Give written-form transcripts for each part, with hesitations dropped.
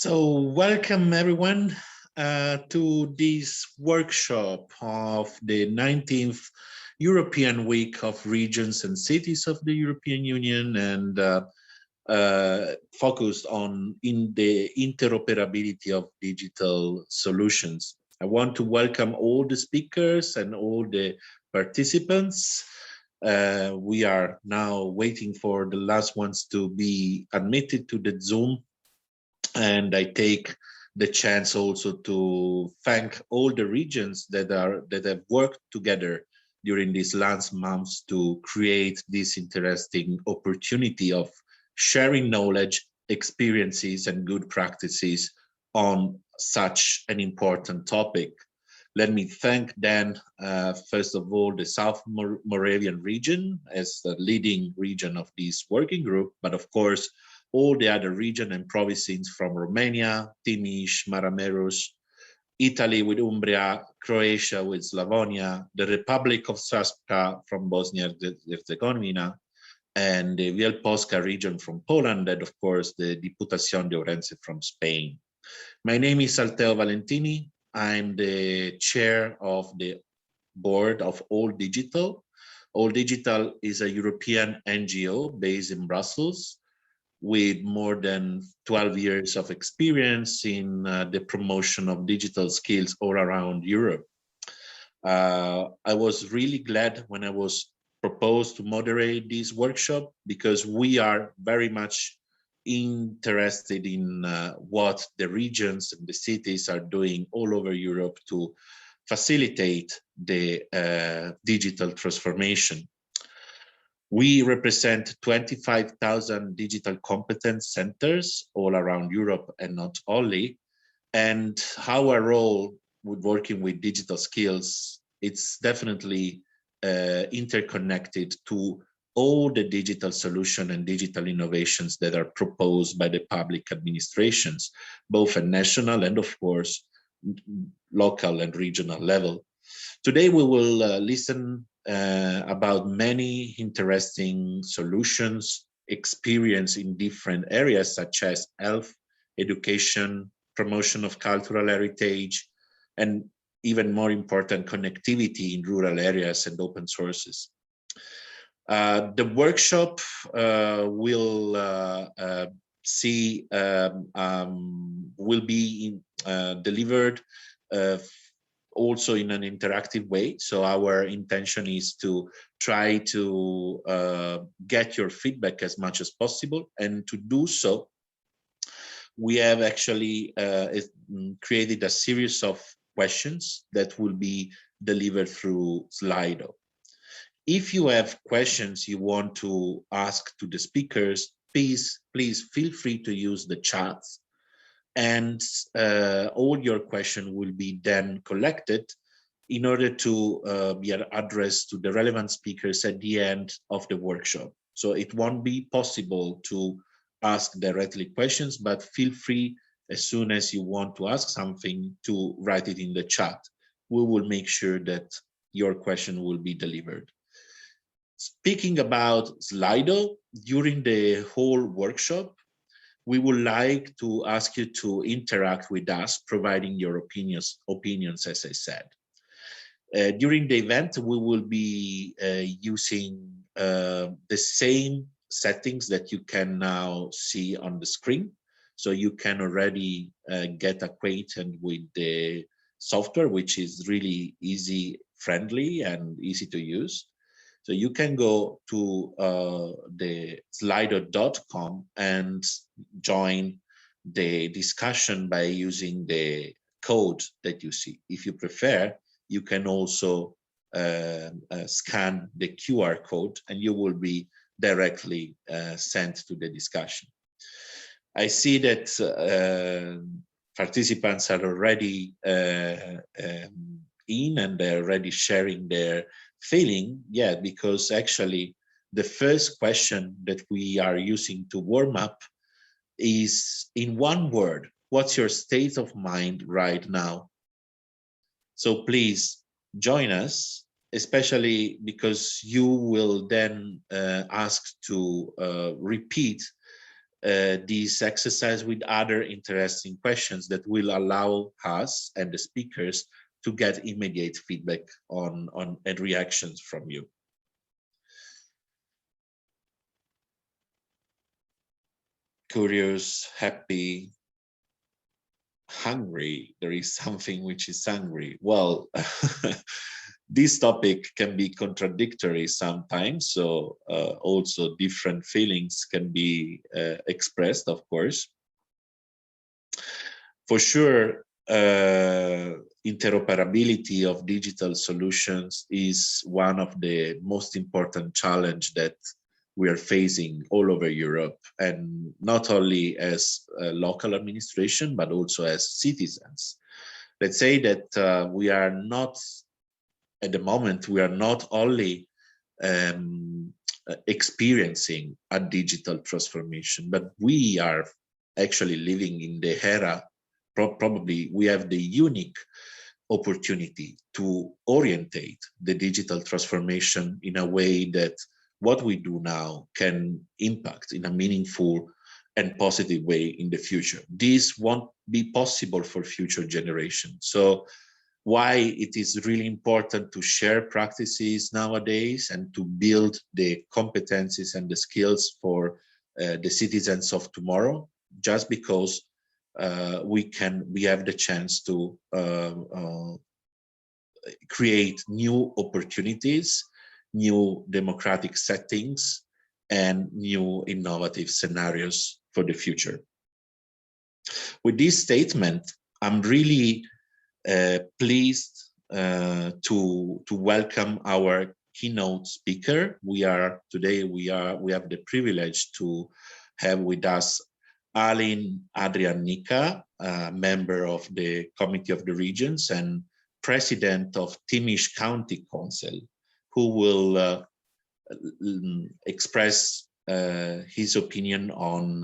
Welcome everyone to this workshop of the 19th European Week of Regions and Cities of the European Union, and focused on the interoperability of digital solutions. I want to welcome all the speakers and all the participants. We are now waiting for the last ones to be admitted to the Zoom. And I take the chance also to thank all the regions that have worked together during these last months to create this interesting opportunity of sharing knowledge, experiences, and good practices on such an important topic. Let me thank then, first of all, the South Moravian region as the leading region of this working group, but of course, all the other region and provinces from Romania, Timis, Maramures, Italy with Umbria, Croatia with Slavonia, the Republic of Srpska from Bosnia and Herzegovina, and the Wielkopolska region from Poland, and of course the Diputación de Ourense from Spain. My name is Alteo Valentini. I'm the chair of the board of All Digital. All Digital is a European NGO based in Brussels, with more than 12 years of experience in the promotion of digital skills all around Europe. I was really glad when I was proposed to moderate this workshop, because we are very much interested in what the regions and the cities are doing all over Europe to facilitate the digital transformation. We represent 25,000 digital competence centers all around Europe and not only. And our role with working with digital skills, it's definitely interconnected to all the digital solution and digital innovations that are proposed by the public administrations, both at national and of course, local and regional level. Today, we will listen about many interesting solutions, experience in different areas such as health, education, promotion of cultural heritage, and even more important, connectivity in rural areas and open sources. The workshop will be delivered also in an interactive way. So our intention is to try to get your feedback as much as possible. And to do so, we have actually created a series of questions that will be delivered through Slido. If you have questions you want to ask to the speakers, please feel free to use the chats. And all your questions will be then collected in order to be addressed to the relevant speakers at the end of the workshop. So it won't be possible to ask directly questions, but feel free as soon as you want to ask something to write it in the chat. We will make sure that your question will be delivered. Speaking about Slido, during the whole workshop, we would like to ask you to interact with us, providing your opinions, as I said. During the event, we will be using the same settings that you can now see on the screen. So you can already get acquainted with the software, which is really easy, friendly, and easy to use. So you can go to the slido.com and join the discussion by using the code that you see. If you prefer, you can also scan the QR code and you will be directly sent to the discussion. I see that participants are already in and they're already sharing their feeling, because actually the first question that we are using to warm up is in one word: what's your state of mind right now? So please join us, especially because you will then ask to repeat this exercise with other interesting questions that will allow us and the speakers to get immediate feedback on and reactions from you. Curious, happy, hungry. There is something which is hungry. Well, this topic can be contradictory sometimes, so also different feelings can be expressed, of course. For sure, interoperability of digital solutions is one of the most important challenges that we are facing all over Europe, and not only as a local administration, but also as citizens. Let's say that we are not, at the moment, we are not only experiencing a digital transformation, but we are actually living in the era, probably we have the unique opportunity to orientate the digital transformation in a way that what we do now can impact in a meaningful and positive way in the future. This won't be possible for future generations. So why it is really important to share practices nowadays and to build the competencies and the skills for the citizens of tomorrow, just because we have the chance to create new opportunities, new democratic settings, and new innovative scenarios for the future. With this statement, I'm really pleased to welcome our keynote speaker. We have the privilege to have with us Alin Adrianica, member of the Committee of the Regions and President of Timis County Council, who will express his opinion on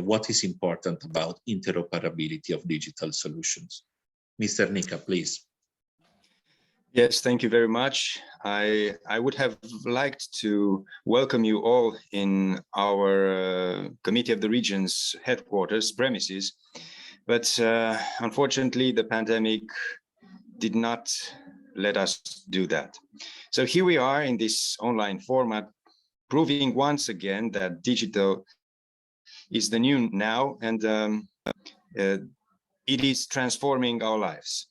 what is important about interoperability of digital solutions. Mr. Nica, please. Yes, thank you very much. I would have liked to welcome you all in our Committee of the Regions headquarters premises, but unfortunately the pandemic did not let us do that. So here we are in this online format, proving once again that digital is the new now, and it is transforming our lives.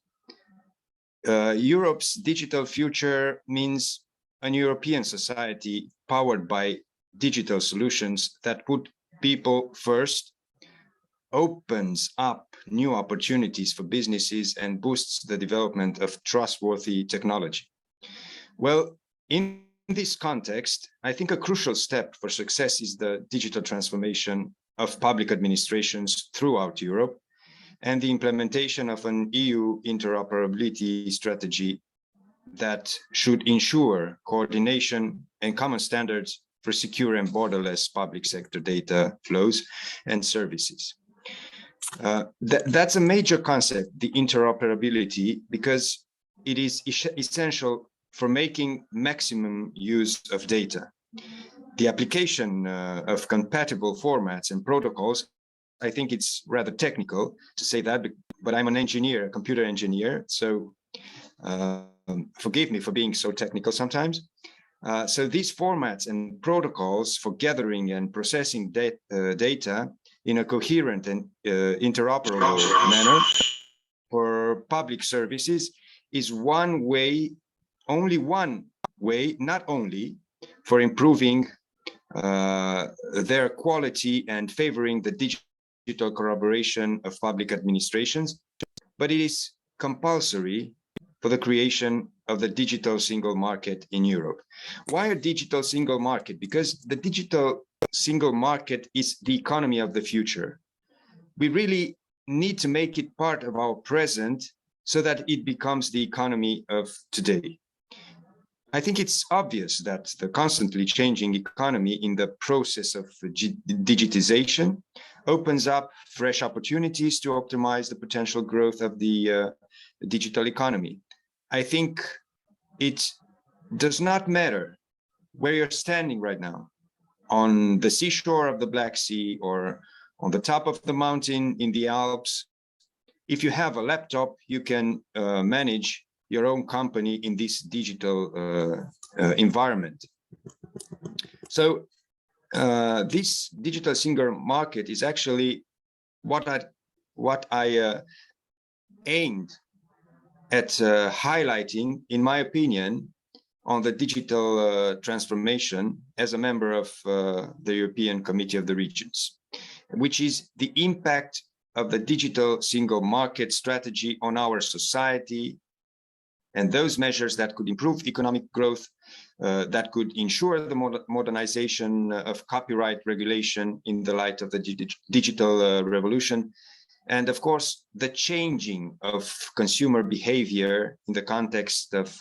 Europe's digital future means an European society powered by digital solutions that put people first, opens up new opportunities for businesses, and boosts the development of trustworthy technology. Well, in this context, I think a crucial step for success is the digital transformation of public administrations throughout Europe, and the implementation of an EU interoperability strategy that should ensure coordination and common standards for secure and borderless public sector data flows and services. That's a major concept, the interoperability, because it is essential for making maximum use of data. The application of compatible formats and protocols, I think it's rather technical to say that, but I'm an engineer, a computer engineer, so forgive me for being so technical sometimes. So these formats and protocols for gathering and processing data in a coherent and interoperable manner for public services is one way, only one way, not only for improving their quality and favoring the digital collaboration of public administrations, but it is compulsory for the creation of the digital single market in Europe. Why a digital single market? Because the digital single market is the economy of the future. We really need to make it part of our present so that it becomes the economy of today. I think it's obvious that the constantly changing economy in the process of digitization opens up fresh opportunities to optimize the potential growth of the digital economy. I think it does not matter where you're standing right now. on the seashore of the Black Sea or on the top of the mountain in the Alps. If you have a laptop, you can manage your own company in this digital environment. So this digital single market is actually what I aimed at highlighting, in my opinion, on the digital transformation as a member of the European Committee of the Regions, which is the impact of the digital single market strategy on our society, and those measures that could improve economic growth, that could ensure the modernization of copyright regulation in the light of the digital revolution, and of course, the changing of consumer behavior in the context of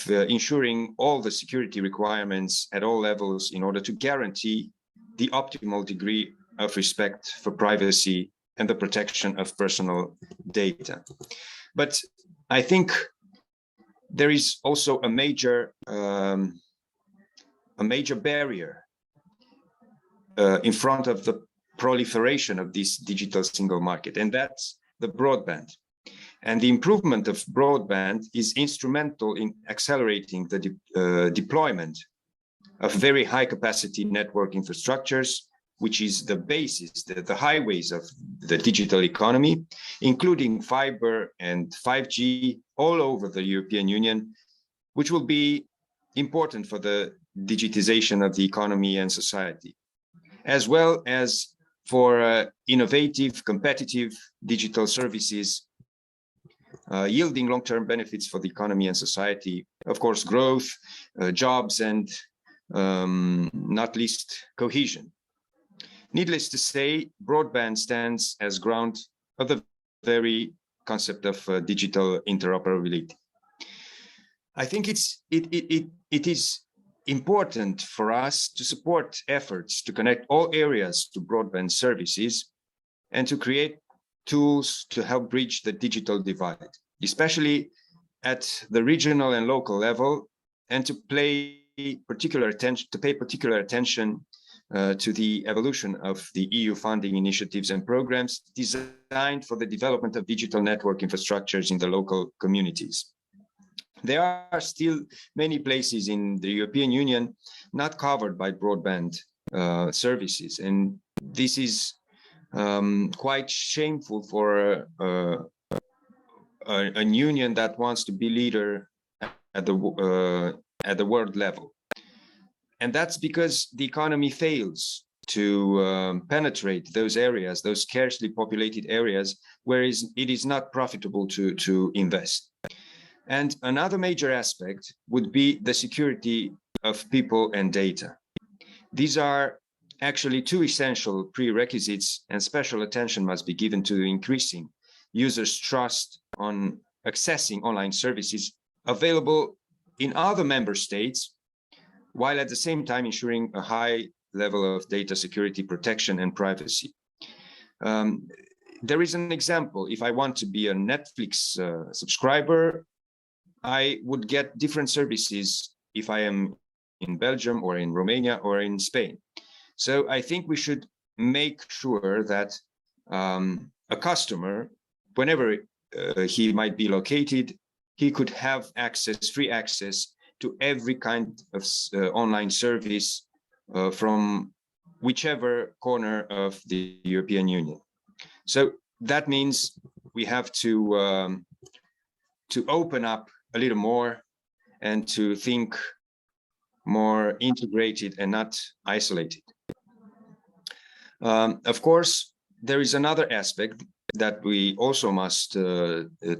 ensuring all the security requirements at all levels in order to guarantee the optimal degree of respect for privacy and the protection of personal data. But I think there is also a major barrier in front of the proliferation of this digital single market, and that's the broadband. And the improvement of broadband is instrumental in accelerating the deployment of very high capacity network infrastructures, which is the basis, the highways of the digital economy, including fiber and 5G all over the European Union, which will be important for the digitization of the economy and society, as well as for innovative, competitive digital services, yielding long-term benefits for the economy and society, of course, growth, jobs, and not least cohesion. Needless to say, broadband stands as ground of the very concept of digital interoperability. I think it is important for us to support efforts to connect all areas to broadband services and to create tools to help bridge the digital divide, especially at the regional and local level, and to pay particular attention to the evolution of the EU funding initiatives and programs designed for the development of digital network infrastructures in the local communities. There are still many places in the European Union not covered by broadband services, and this is quite shameful for an union that wants to be leader at the world level. And that's because the economy fails to penetrate those areas, those scarcely populated areas, where it is not profitable to invest. And another major aspect would be the security of people and data. These are actually two essential prerequisites, and special attention must be given to increasing users' trust on accessing online services available in other member states, while at the same time ensuring a high level of data security, protection, and privacy. There is an example. If I want to be a Netflix subscriber, I would get different services if I am in Belgium or in Romania or in Spain. So I think we should make sure that a customer, whenever he might be located, he could have access, free access to every kind of online service from whichever corner of the European Union. So that means we have to open up a little more and to think more integrated and not isolated. Of course, there is another aspect that we also must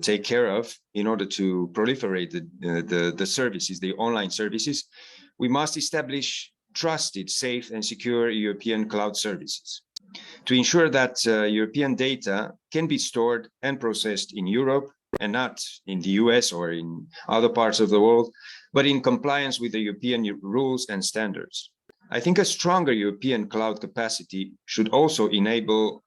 take care of in order to proliferate the services, the online services. We must establish trusted, safe, and secure European cloud services to ensure that European data can be stored and processed in Europe and not in the US or in other parts of the world, but in compliance with the European rules and standards. I think a stronger European cloud capacity should also enable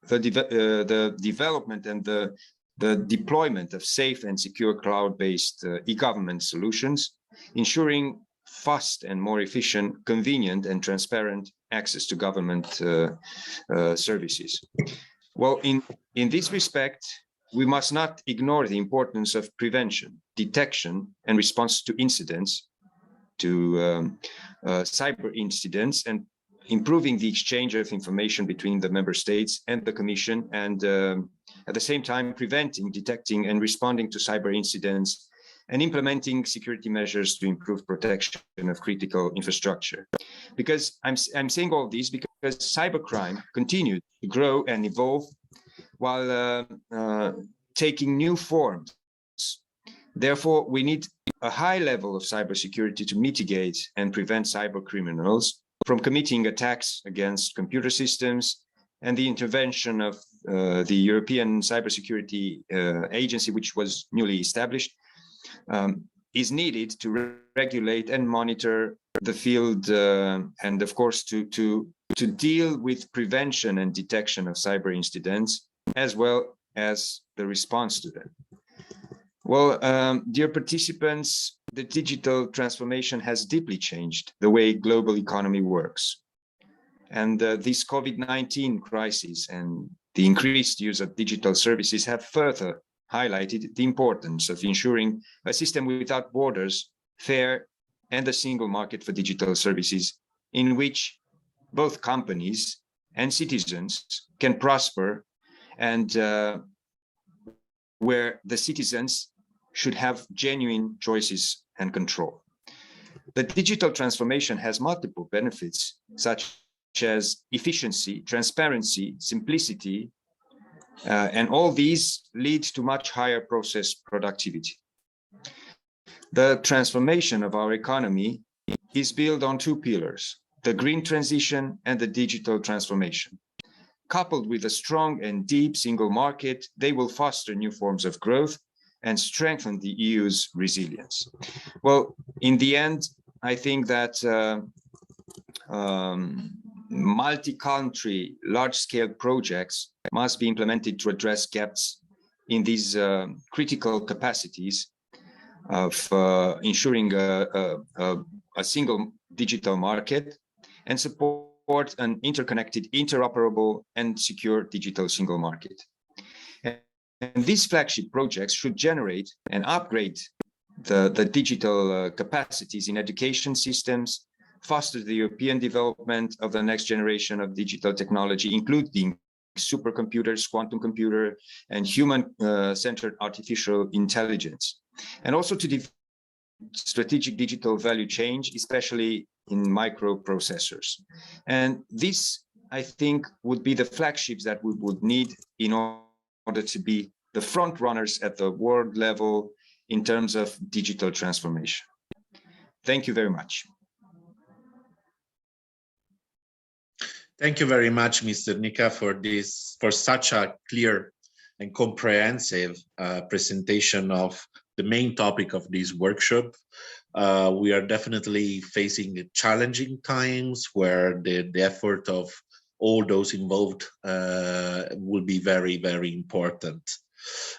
the development and the deployment of safe and secure cloud-based e-government solutions, ensuring fast and more efficient, convenient and transparent access to government services. Well, in this respect, we must not ignore the importance of prevention, detection, and response to incidents, to cyber incidents, and improving the exchange of information between the member states and the Commission, and at the same time preventing, detecting, and responding to cyber incidents, and implementing security measures to improve protection of critical infrastructure. Because I'm saying all this because cybercrime continues to grow and evolve while taking new forms. Therefore, we need a high level of cybersecurity to mitigate and prevent cyber criminals from committing attacks against computer systems, and the intervention of the European Cybersecurity Agency, which was newly established, is needed to regulate and monitor the field, and of course to deal with prevention and detection of cyber incidents, as well as the response to them. Well, dear participants, the digital transformation has deeply changed the way global economy works. And this COVID-19 crisis and the increased use of digital services have further highlighted the importance of ensuring a system without borders, fair, and a single market for digital services in which both companies and citizens can prosper, and where the citizens should have genuine choices and control. The digital transformation has multiple benefits, such as efficiency, transparency, simplicity, and all these lead to much higher process productivity. The transformation of our economy is built on two pillars: the green transition and the digital transformation. Coupled with a strong and deep single market, they will foster new forms of growth and strengthen the EU's resilience. Well, in the end, I think that multi-country, large-scale projects must be implemented to address gaps in these critical capacities of ensuring a single digital market and support an interconnected, interoperable, and secure digital single market. And these flagship projects should generate and upgrade the digital capacities in education systems, foster the European development of the next generation of digital technology, including supercomputers, quantum computer, and human-centered artificial intelligence, and also to develop strategic digital value chain, especially in microprocessors. And this, I think, would be the flagships that we would need in order to be the front runners at the world level in terms of digital transformation. Thank you very much. Thank you very much, Mr. Nica, for such a clear and comprehensive presentation of the main topic of this workshop. We are definitely facing challenging times where the effort of all those involved will be very, very important.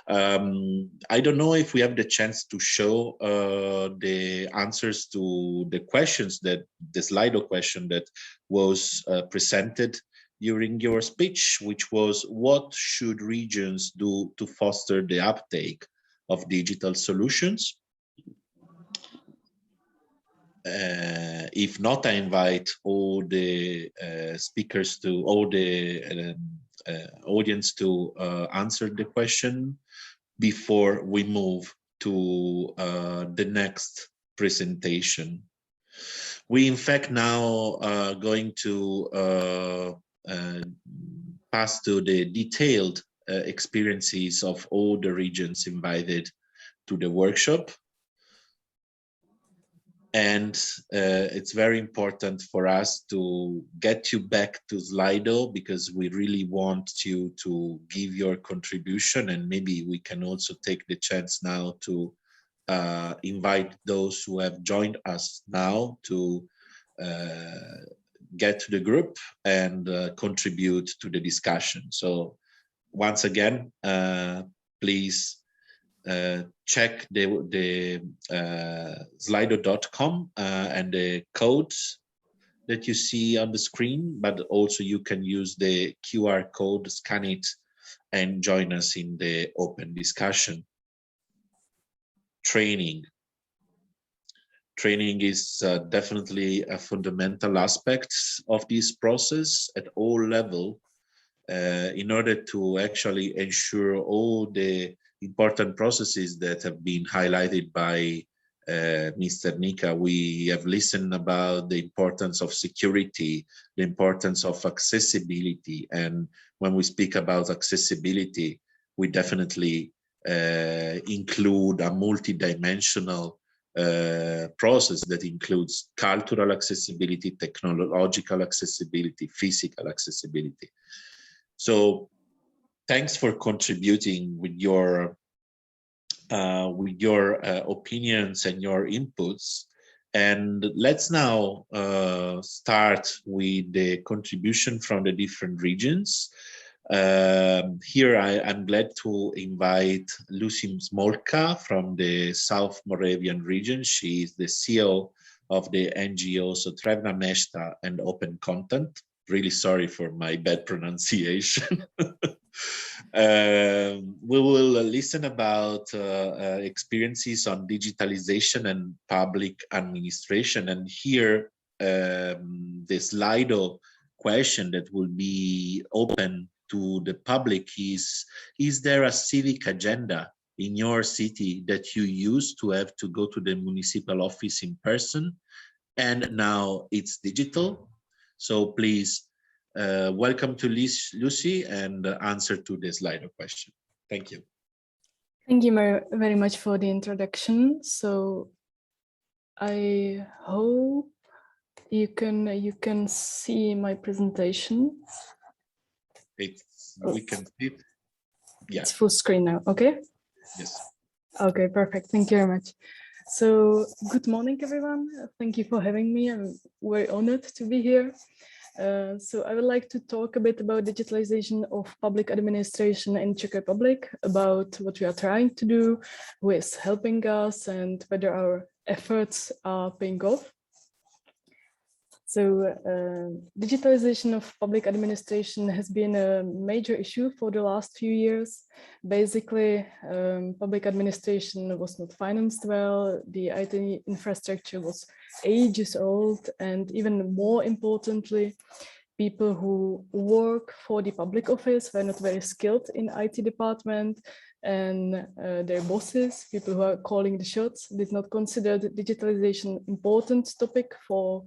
I don't know if we have the chance to show the answers to the questions, that the Slido question that was presented during your speech, which was, what should regions do to foster the uptake of digital solutions? If not, I invite all the speakers to, all the audience to answer the question before we move to the next presentation. We, in fact, now are going to pass to the detailed experiences of all the regions invited to the workshop. And it's very important for us to get you back to Slido, because we really want you to give your contribution, and maybe we can also take the chance now to invite those who have joined us now to get to the group and contribute to the discussion. So once again, please check the slido.com and the codes that you see on the screen, but also you can use the QR code, scan it, and join us in the open discussion. Training is definitely a fundamental aspect of this process at all levels in order to actually ensure all the important processes that have been highlighted by Mr. Nika. We have listened about the importance of security, the importance of accessibility. And when we speak about accessibility, we definitely include a multidimensional process that includes cultural accessibility, technological accessibility, physical accessibility. So thanks for contributing with your opinions and your inputs. And let's now start with the contribution from the different regions. Here I'm glad to invite Lucy Smolka from the South Moravian region. She is the CEO of the NGO Sotrevna Meshta and Open Content. Really sorry for my bad pronunciation. We will listen about experiences on digitalization and public administration. And here, the Slido question that will be open to the public is there a civic agenda in your city that you used to have to go to the municipal office in person, and now it's digital? So please welcome to Lucy and answer to the Slido question. Thank you. Thank you very much for the introduction. So I hope you can see my presentation. We can see it. Yeah. It's full screen now. Okay. Yes. Okay, perfect. Thank you very much. So good morning, everyone. Thank you for having me. I'm very honored to be here. So I would like to talk a bit about digitalization of public administration in Czech Republic, about what we are trying to do, who is helping us, and whether our efforts are paying off. So digitalization of public administration has been a major issue for the last few years. Basically, public administration was not financed well, the IT infrastructure was ages old, and even more importantly, people who work for the public office were not very skilled in IT department, and their bosses, people who are calling the shots, did not consider the digitalization important topic for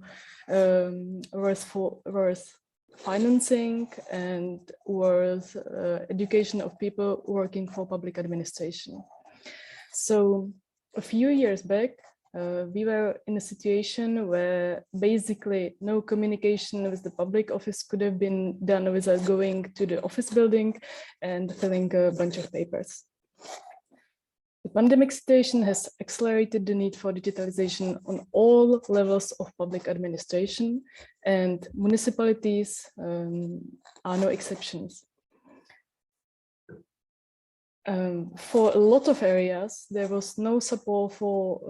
worth financing and worth education of people working for public administration. So a few years back, we were in a situation where basically no communication with the public office could have been done without going to the office building and filling a bunch of papers. The pandemic situation has accelerated the need for digitalization on all levels of public administration, and municipalities are no exceptions. For a lot of areas, there was no support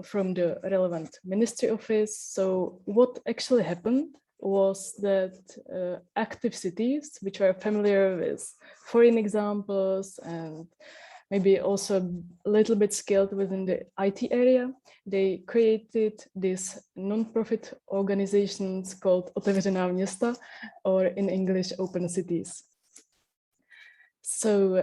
from the relevant ministry office. So what actually happened was that active cities, which were familiar with foreign examples and maybe also a little bit skilled within the IT area, they created these non-profit organizations called Otevřená města, or in English, Open Cities. So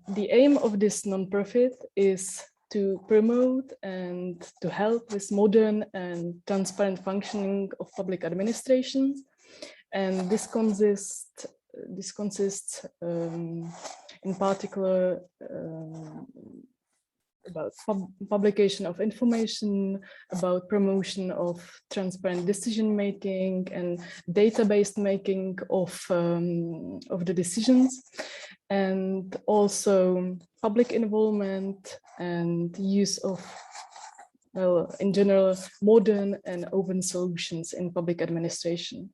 the aim of this non-profit is to promote and to help with modern and transparent functioning of public administration. And this consists in particular about publication of information, about promotion of transparent decision making and database making of the decisions, and also public involvement and use of, well, in general, modern and open solutions in public administration.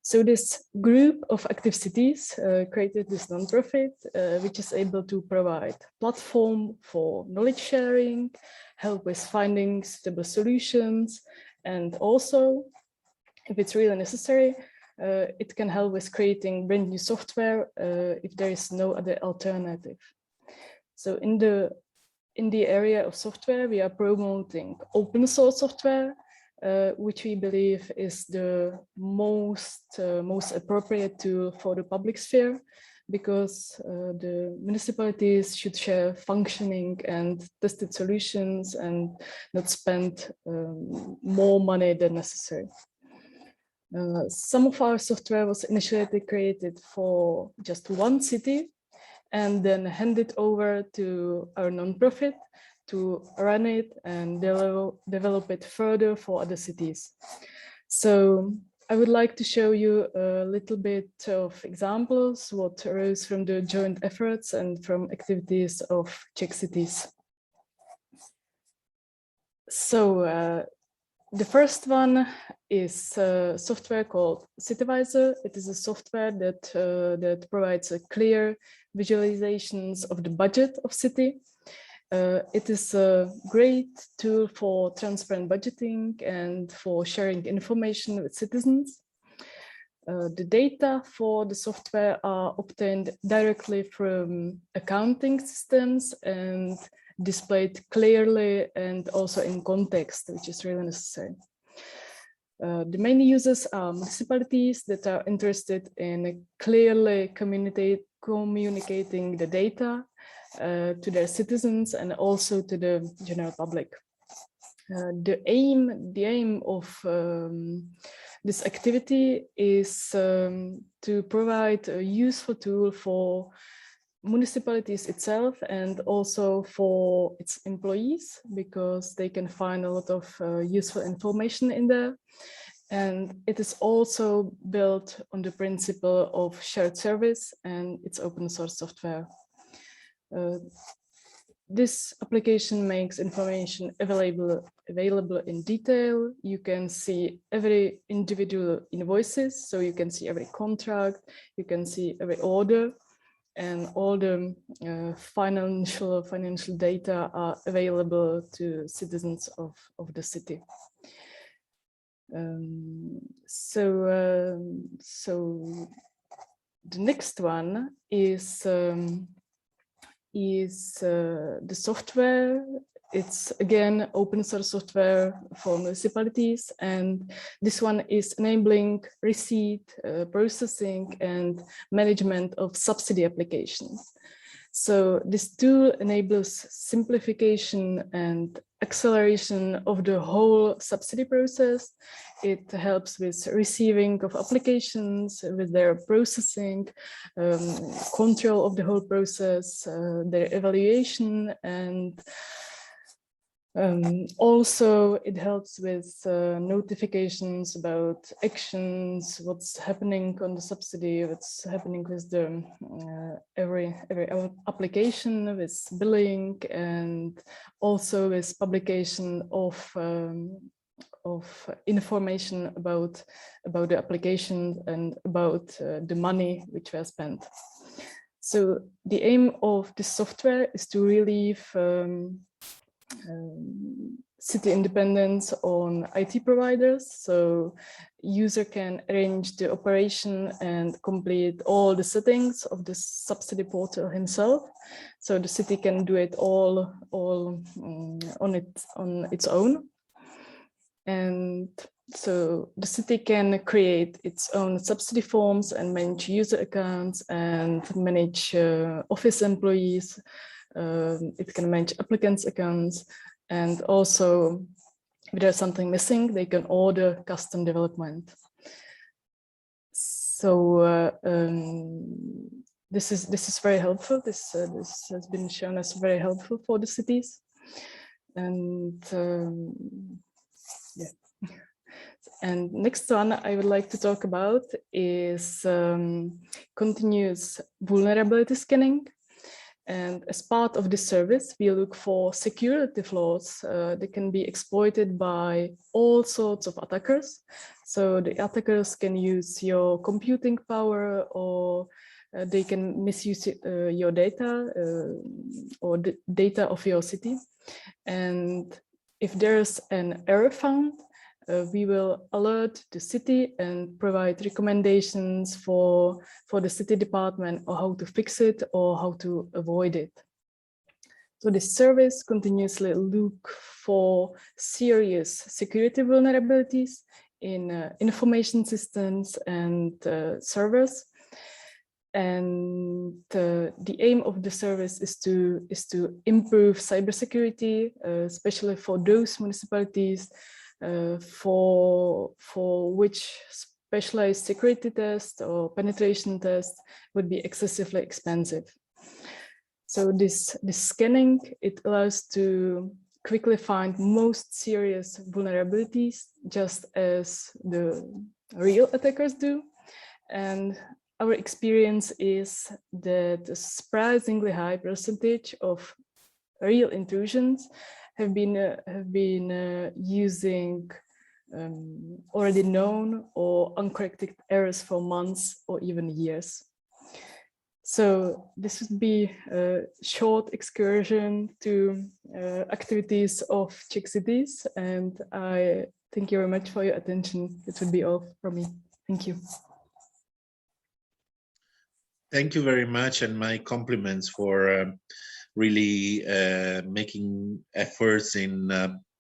So this group of active cities created this nonprofit, which is able to provide platform for knowledge sharing, help with finding suitable solutions, and also, if it's really necessary, it can help with creating brand new software if there is no other alternative. So in the area of software, we are promoting open source software, which we believe is the most appropriate tool for the public sphere, because the municipalities should share functioning and tested solutions and not spend more money than necessary. Some of our software was initially created for just one city and then handed over to our nonprofit to run it and develop it further for other cities. So I would like to show you a little bit of examples what arose from the joint efforts and from activities of Czech cities. So the first one is software called Cityvisor. It is a software that provides a clear visualizations of the budget of city. It is a great tool for transparent budgeting and for sharing information with citizens. The data for the software are obtained directly from accounting systems and displayed clearly and also in context, which is really necessary. The main users are municipalities that are interested in clearly communicating the data to their citizens and also to the general public. The aim of this activity is to provide a useful tool for municipalities itself and also for its employees, because they can find a lot of useful information in there. And it is also built on the principle of shared service, and it's open source software. This application makes information available in detail. You can see every individual invoices, so you can see every contract, you can see every order, and all the financial data are available to citizens of the city. So the next one is the software. It's again open source software for municipalities, and this one is enabling receipt, processing and management of subsidy applications. So this tool enables simplification and acceleration of the whole subsidy process. It helps with receiving of applications, with their processing, control of the whole process, their evaluation, and also it helps with notifications about actions, what's happening on the subsidy, what's happening with the every application, with billing, and also with publication of information about the application and about the money which were spent. So the aim of this software is to relieve city independence on IT providers, so user can arrange the operation and complete all the settings of the subsidy portal himself. So the city can do it all on its own, and so the city can create its own subsidy forms and manage user accounts and manage office employees. It can manage applicants' accounts, and also if there's something missing, they can order custom development. So this is very helpful. This has been shown as very helpful for the cities, and yeah. And next one I would like to talk about is continuous vulnerability scanning. And as part of this service, we look for security flaws that can be exploited by all sorts of attackers. So the attackers can use your computing power, or they can misuse your data or the data of your city. And if there's an error found, we will alert the city and provide recommendations for the city department on how to fix it or how to avoid it. So this service continuously look for serious security vulnerabilities in information systems and servers. And the aim of the service is to improve cybersecurity, especially for those municipalities for which specialized security tests or penetration tests would be excessively expensive. So this scanning, it allows to quickly find most serious vulnerabilities, just as the real attackers do. And our experience is that a surprisingly high percentage of real intrusions have been using already known or uncorrected errors for months or even years. So this would be a short excursion to activities of Czech cities, and I thank you very much for your attention. It would be all from me. Thank you. Thank you very much, and my compliments for really making efforts in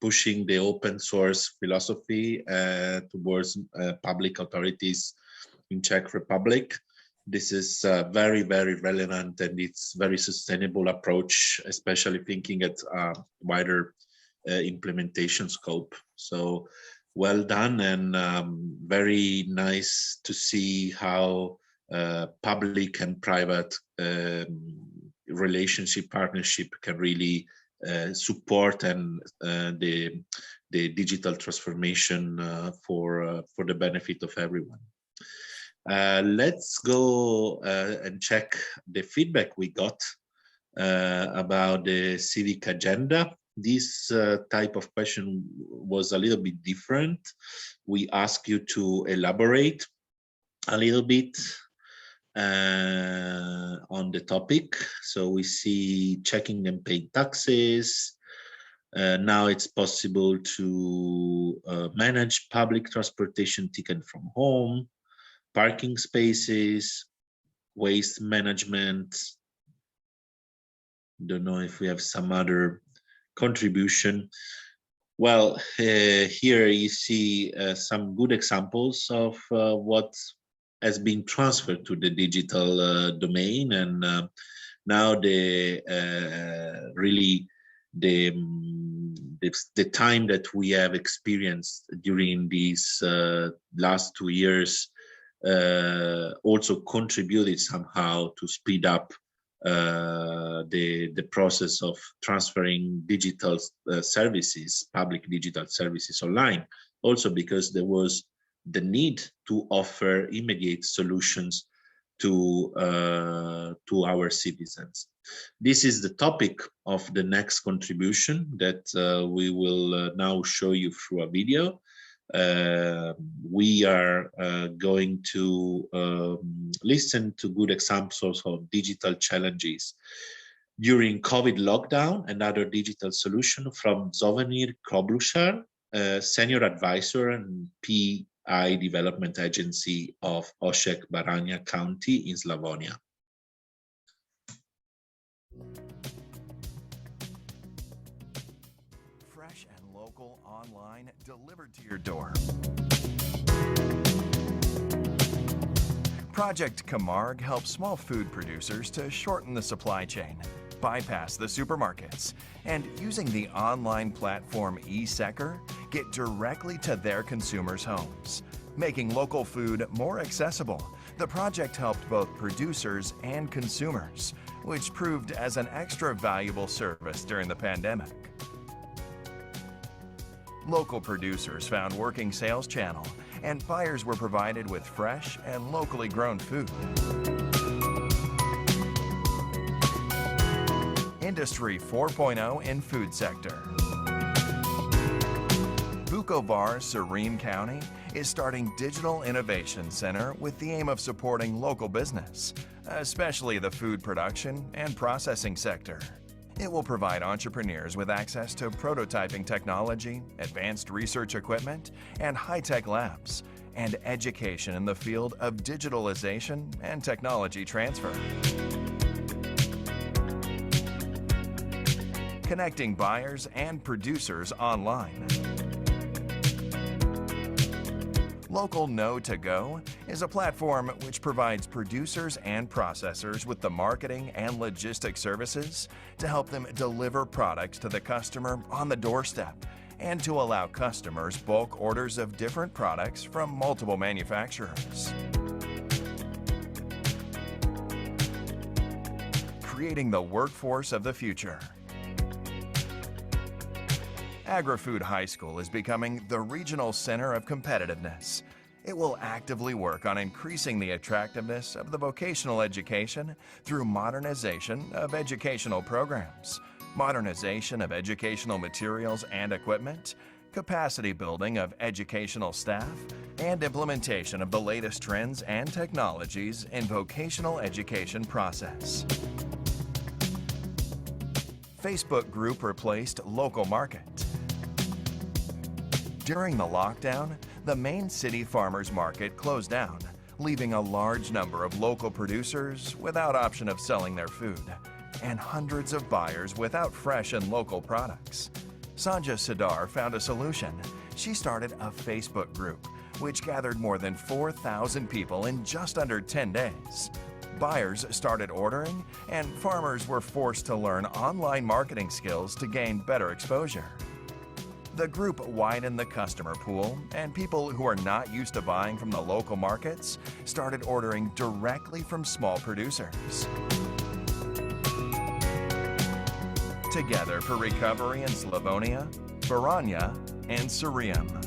pushing the open source philosophy towards public authorities in Czech Republic. This is very, very relevant, and it's very sustainable approach, especially thinking at wider implementation scope. So well done, and very nice to see how public and private relationship partnership can really support and the digital transformation for the benefit of everyone. Let's go and check the feedback we got about the civic agenda. This type of question was a little bit different. We ask you to elaborate a little bit on the topic. So we see checking and paying taxes. Now it's possible to manage public transportation ticket from home, parking spaces, waste management. Don't know if we have some other contribution. Well, here you see some good examples of what has been transferred to the digital domain, and now the time that we have experienced during these last 2 years also contributed somehow to speed up the process of transferring digital services, public digital services online, also because there was the need to offer immediate solutions to our citizens. This is the topic of the next contribution that we will now show you through a video. We are going to listen to good examples of digital challenges during COVID lockdown and other digital solution from Zvonimir Kroblušar, Senior Advisor and PI Development Agency of Osijek Barania County in Slavonia. Fresh and local online delivered to your door. Project Camargue helps small food producers to shorten the supply chain, bypass the supermarkets, and using the online platform eSecker, get directly to their consumers' homes. Making local food more accessible, the project helped both producers and consumers, which proved as an extra valuable service during the pandemic. Local producers found working sales channel, and buyers were provided with fresh and locally grown food. Industry 4.0 in food sector. Vukovar, Srijem County is starting Digital Innovation Center with the aim of supporting local business, especially the food production and processing sector. It will provide entrepreneurs with access to prototyping technology, advanced research equipment, and high-tech labs, and education in the field of digitalization and technology transfer. Connecting buyers and producers online. Local Know2Go is a platform which provides producers and processors with the marketing and logistics services to help them deliver products to the customer on the doorstep and to allow customers bulk orders of different products from multiple manufacturers. Creating the workforce of the future. Agri-Food High School is becoming the regional center of competitiveness. It will actively work on increasing the attractiveness of the vocational education through modernization of educational programs, modernization of educational materials and equipment, capacity building of educational staff, and implementation of the latest trends and technologies in vocational education process. Facebook group replaced local market. During the lockdown, the main city farmers market closed down, leaving a large number of local producers without option of selling their food, and hundreds of buyers without fresh and local products. Sanja Sidar found a solution. She started a Facebook group, which gathered more than 4,000 people in just under 10 days. Buyers started ordering, and farmers were forced to learn online marketing skills to gain better exposure. The group widened the customer pool, and people who are not used to buying from the local markets started ordering directly from small producers. Together for Recovery in Slavonia, Barania, and Srijem.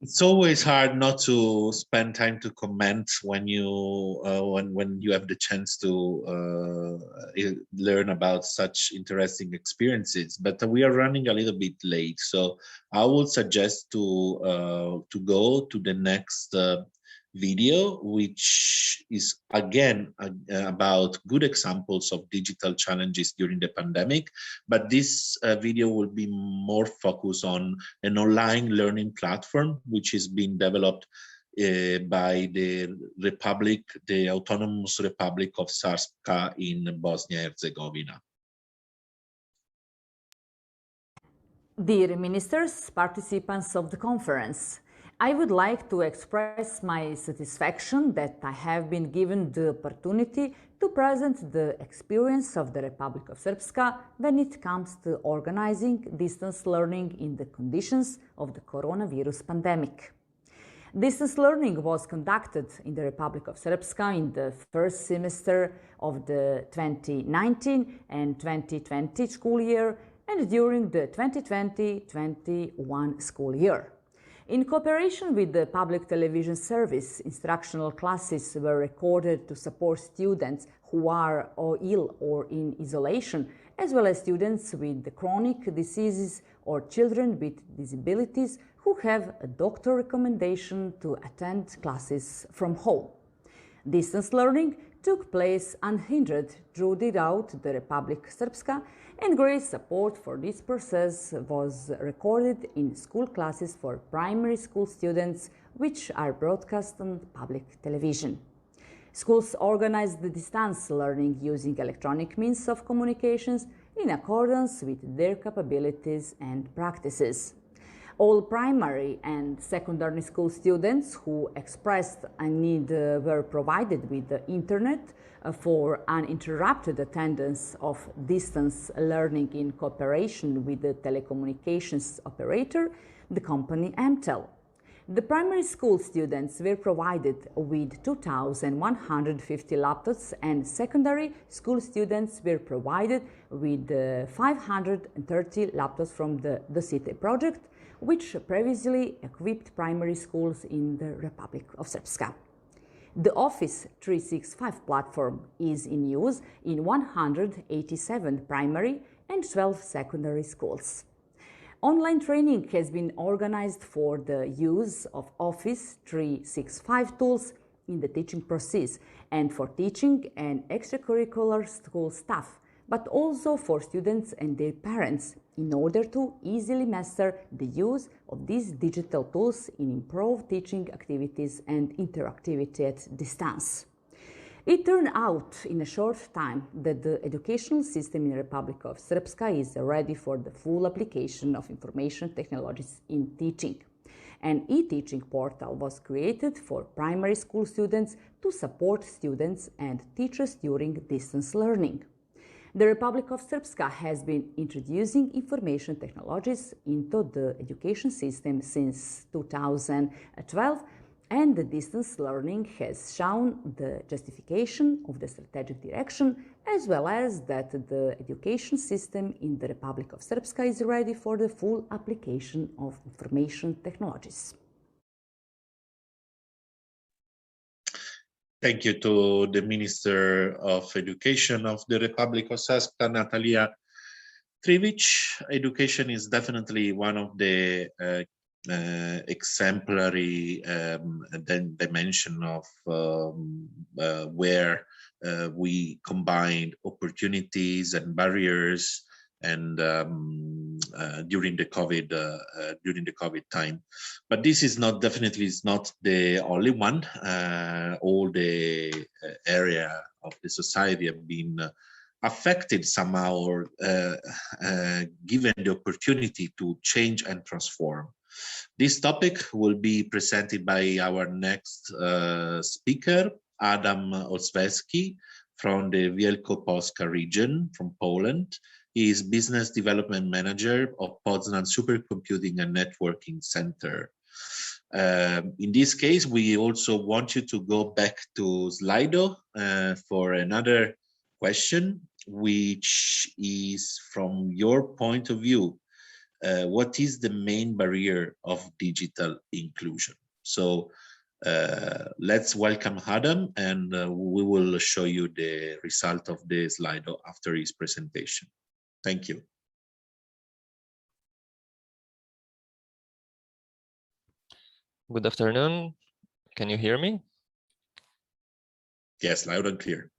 It's always hard not to spend time to comment when you have the chance to learn about such interesting experiences. But we are running a little bit late, so I would suggest to go to the next video, which is again about good examples of digital challenges during the pandemic. But this video will be more focused on an online learning platform, which is being developed by the Autonomous Republic of Srpska in Bosnia and Herzegovina. Dear ministers, participants of the conference, I would like to express my satisfaction that I have been given the opportunity to present the experience of the Republic of Srpska when it comes to organizing distance learning in the conditions of the coronavirus pandemic. Distance learning was conducted in the Republic of Srpska in the first semester of the 2019 and 2020 school year and during the 2020-21 school year. In cooperation with the public television service, instructional classes were recorded to support students who are ill or in isolation, as well as students with chronic diseases or children with disabilities who have a doctor recommendation to attend classes from home. Distance learning took place unhindered throughout the Republic Srpska, and great support for this process was recorded in school classes for primary school students, which are broadcast on public television. Schools organized the distance learning using electronic means of communications in accordance with their capabilities and practices. All primary and secondary school students who expressed a need were provided with the internet for uninterrupted attendance of distance learning in cooperation with the telecommunications operator, the company Mtel. The primary school students were provided with 2,150 laptops, and secondary school students were provided with 530 laptops from the CITE project, which previously equipped primary schools in the Republic of Srpska. The Office 365 platform is in use in 187 primary and 12 secondary schools. Online training has been organized for the use of Office 365 tools in the teaching process and for teaching and extracurricular school staff, but also for students and their parents in order to easily master the use of these digital tools in improved teaching activities and interactivity at distance. It turned out in a short time that the educational system in the Republic of Srpska is ready for the full application of information technologies in teaching. An e-teaching portal was created for primary school students to support students and teachers during distance learning. The Republic of Srpska has been introducing information technologies into the education system since 2012, and the distance learning has shown the justification of the strategic direction, as well as that the education system in the Republic of Srpska is ready for the full application of information technologies. Thank you to the Minister of Education of the Republic of Srpska, Natalia Trivic. Education is definitely one of the exemplary dimension of where we combined opportunities and barriers, and during the COVID time. But this is not the only one. All the area of the society have been affected somehow, or given the opportunity to change and transform. This topic will be presented by our next speaker, Adam Olszewski from the Wielkopolska region from Poland. He is Business Development Manager of Poznan Supercomputing and Networking Center. In this case, we also want you to go back to Slido for another question, which is, from your point of view, what is the main barrier of digital inclusion? So let's welcome Adam, and we will show you the result of the Slido after his presentation. Thank you. Good afternoon. Can you hear me? Yes, loud and clear.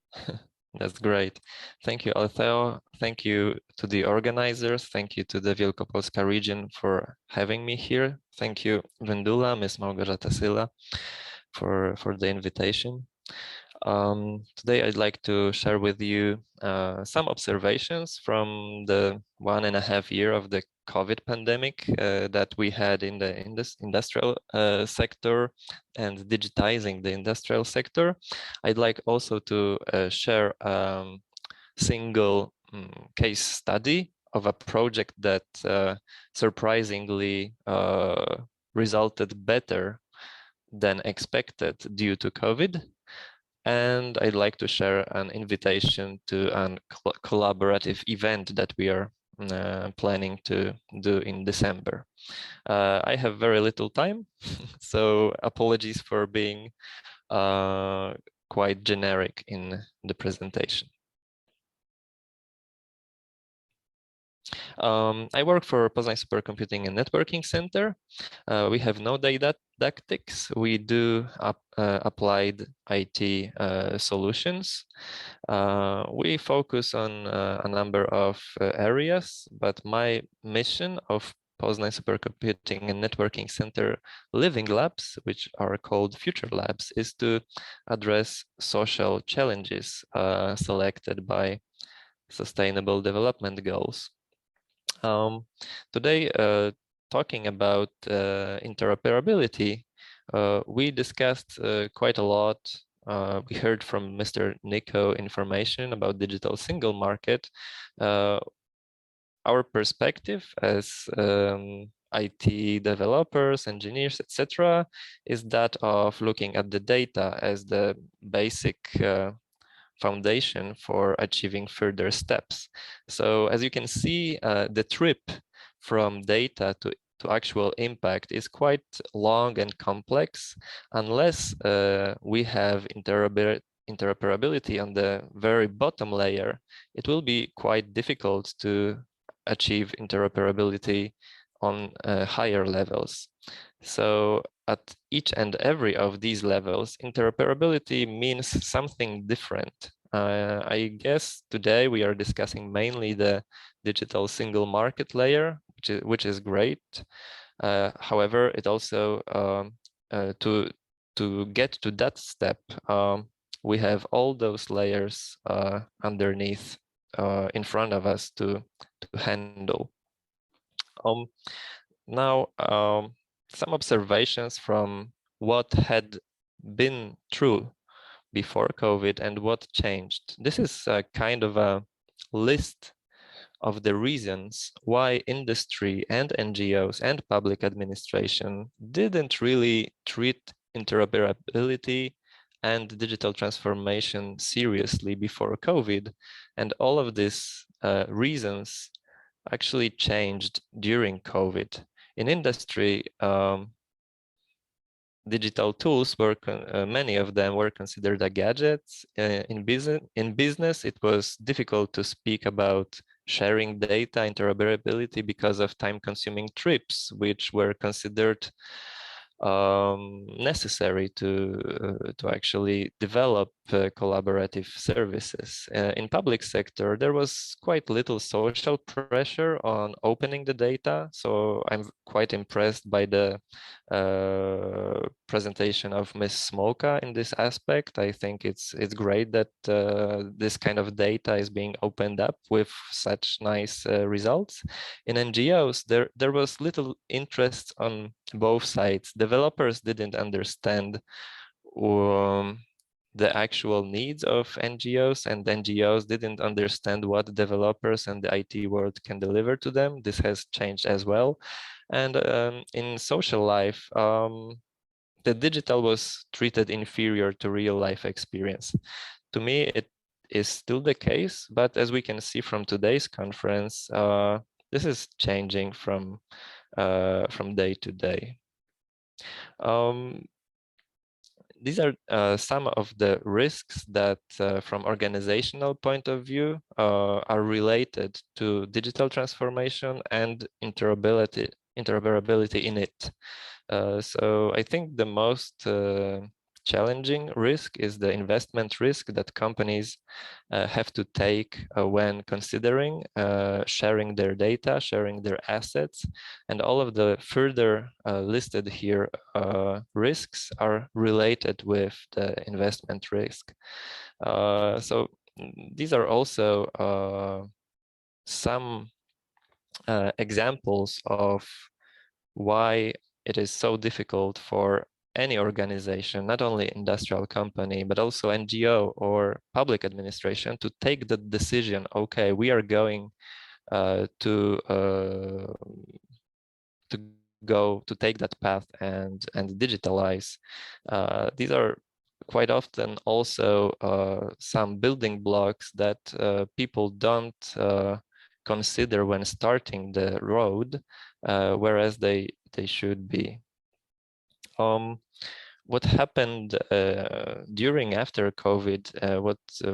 That's great. Thank you, Altheo. Thank you to the organizers. Thank you to the Wielkopolska region for having me here. Thank you, Vendula, Ms. Małgorzata Syla, for the invitation. Today, I'd like to share with you some observations from the 1.5 years of the COVID pandemic that we had in the industrial sector and digitizing the industrial sector. I'd like also to share single case study of a project that surprisingly resulted better than expected due to COVID. And I'd like to share an invitation to a collaborative event that we are planning to do in December. I have very little time, so apologies for being quite generic in the presentation. I work for Poznań Supercomputing and Networking Center. We have no didactics. We do applied IT solutions. We focus on a number of areas, but my mission of Poznań Supercomputing and Networking Center Living Labs, which are called Future Labs, is to address social challenges selected by Sustainable Development Goals. Today, talking about interoperability, we discussed quite a lot. We heard from Mr. Nico information about digital single market. Our perspective as IT developers, engineers, etc., is that of looking at the data as the basic foundation for achieving further steps. So as you can see, the trip from data to actual impact is quite long and complex unless we have interoperability on the very bottom layer. It will be quite difficult to achieve interoperability on higher levels. So at each and every of these levels, interoperability means something different. I guess today we are discussing mainly the digital single market layer, which is great. However, it also to get to that step, we have all those layers underneath in front of us to handle. Now, some observations from what had been true before COVID and what changed. This is a kind of a list of the reasons why industry and NGOs and public administration didn't really treat interoperability and digital transformation seriously before COVID. And all of these reasons actually changed during COVID. In industry, digital tools were many of them were considered a gadgets. In business, it was difficult to speak about sharing data interoperability because of time-consuming trips, which were considered necessary to actually develop collaborative services. In public sector, there was quite little social pressure on opening the data. So I'm quite impressed by the presentation of Ms. Smoka in this aspect. I think it's great that this kind of data is being opened up with such nice results. In NGOs, there was little interest on both sides. Developers didn't understand the actual needs of NGOs, and NGOs didn't understand what developers and the IT world can deliver to them. This has changed as well. And in social life, the digital was treated inferior to real life experience. To me, it is still the case, but as we can see from today's conference, this is changing from day to day. These are some of the risks that, from organizational point of view, are related to digital transformation and interoperability in it. So I think the most challenging risk is the investment risk that companies have to take when considering sharing their data, sharing their assets, and all of the further listed here risks are related with the investment risk. So these are also some examples of why it is so difficult for any organization, not only industrial company, but also NGO or public administration, to take the decision, okay, we are going to take that path and digitalize. These are quite often also some building blocks that people don't consider when starting the road, whereas they should be. What happened during after COVID,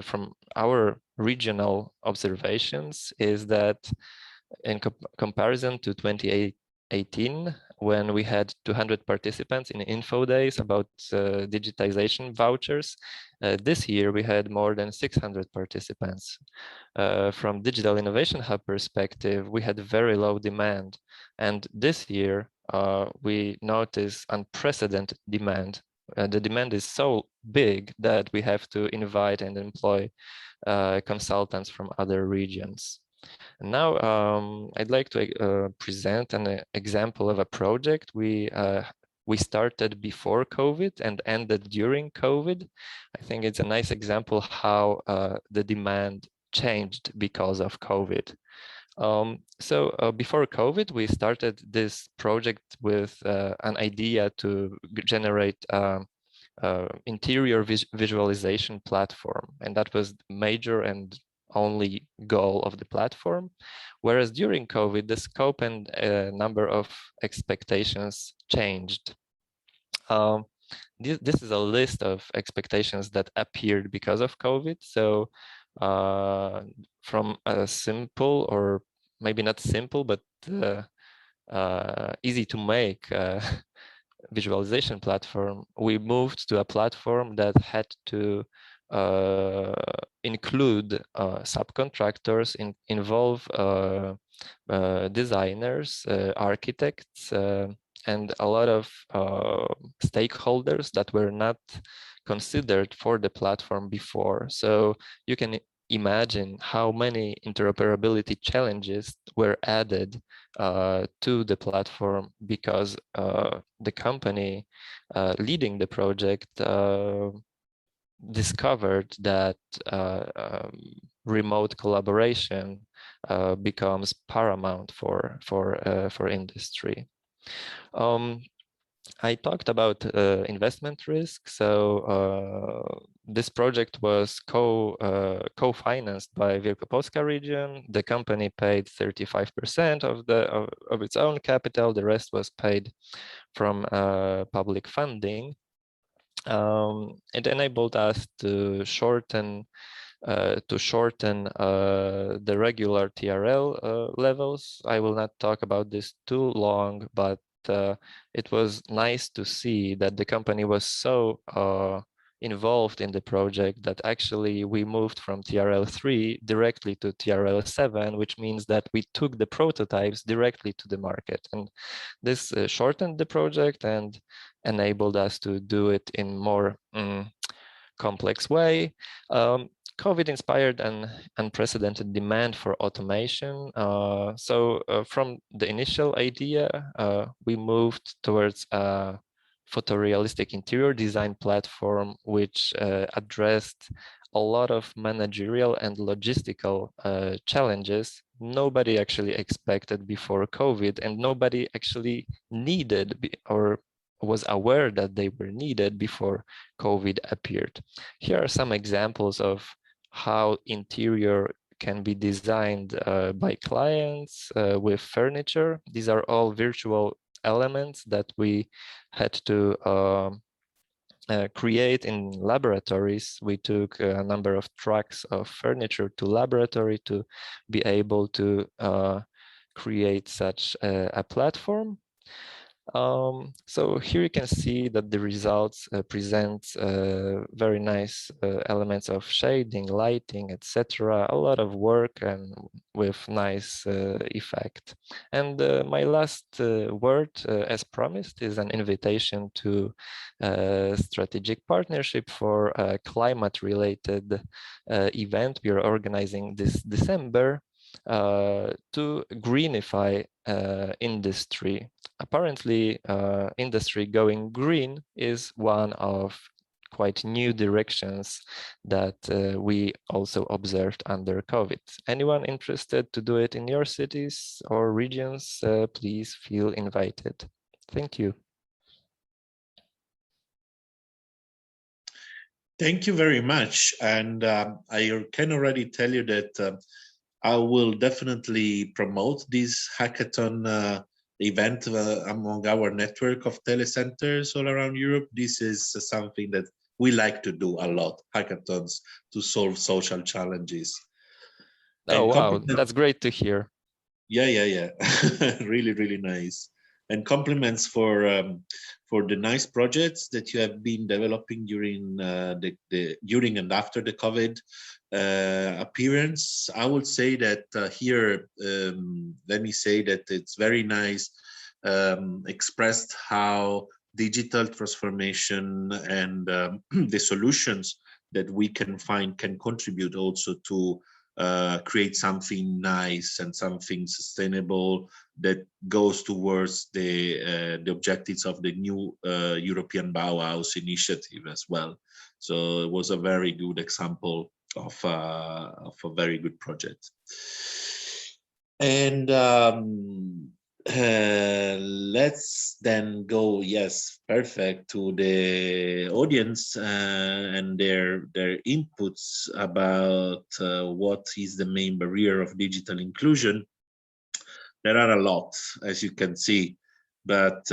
from our regional observations is that in comparison to 2018, when we had 200 participants in info days about digitization vouchers, this year we had more than 600 participants. From Digital Innovation Hub perspective, we had very low demand. And this year, we notice unprecedented demand. The demand is so big that we have to invite and employ consultants from other regions. And now I'd like to present an example of a project we started before COVID and ended during COVID. I think it's a nice example how the demand changed because of COVID. Before COVID, we started this project with an idea to generate interior visualization platform, and that was the major and only goal of the platform. Whereas during COVID, the scope and number of expectations changed. This is a list of expectations that appeared because of COVID. So from a simple, or maybe not simple, but easy to make visualization platform, we moved to a platform that had to include subcontractors, involve designers, architects, and a lot of stakeholders that were not considered for the platform before. So you can imagine how many interoperability challenges were added to the platform because the company leading the project discovered that remote collaboration becomes paramount for industry. I talked about investment risk. So this project was co-financed by Wielkopolska region. The company paid 35% of its own capital. The rest was paid from public funding. It enabled us to shorten the regular TRL levels. I will not talk about this too long, but it was nice to see that the company was so involved in the project that actually we moved from TRL 3 directly to TRL 7, which means that we took the prototypes directly to the market. And this shortened the project and enabled us to do it in more complex way. COVID inspired an unprecedented demand for automation. From the initial idea, we moved towards a photorealistic interior design platform, which addressed a lot of managerial and logistical challenges nobody actually expected before COVID, and nobody actually needed or was aware that they were needed before COVID appeared. Here are some examples of how interior can be designed by clients with furniture. These are all virtual elements that we had to create in laboratories. We took a number of trucks of furniture to laboratory to be able to create such a platform. So here you can see that the results present very nice elements of shading, lighting, etc. A lot of work and with nice effect. And my last word, as promised, is an invitation to a strategic partnership for a climate-related event we are organizing this December to greenify industry. Apparently, industry going green is one of quite new directions that we also observed under COVID. Anyone interested to do it in your cities or regions, please feel invited. Thank you. Thank you very much. And I can already tell you that I will definitely promote this hackathon event among our network of telecenters all around Europe. This is something that we like to do a lot, hackathons to solve social challenges. Oh, wow, that's great to hear. Yeah. Really, really nice. And compliments for the nice projects that you have been developing during during and after the COVID appearance. I would say that here, let me say that it's very nice expressed how digital transformation and the solutions that we can find can contribute also to create something nice and something sustainable that goes towards the objectives of the new European Bauhaus initiative as well. So it was a very good example of a very good project. And let's then go, yes, perfect, to the audience and their inputs about what is the main barrier of digital inclusion. There are a lot, as you can see, but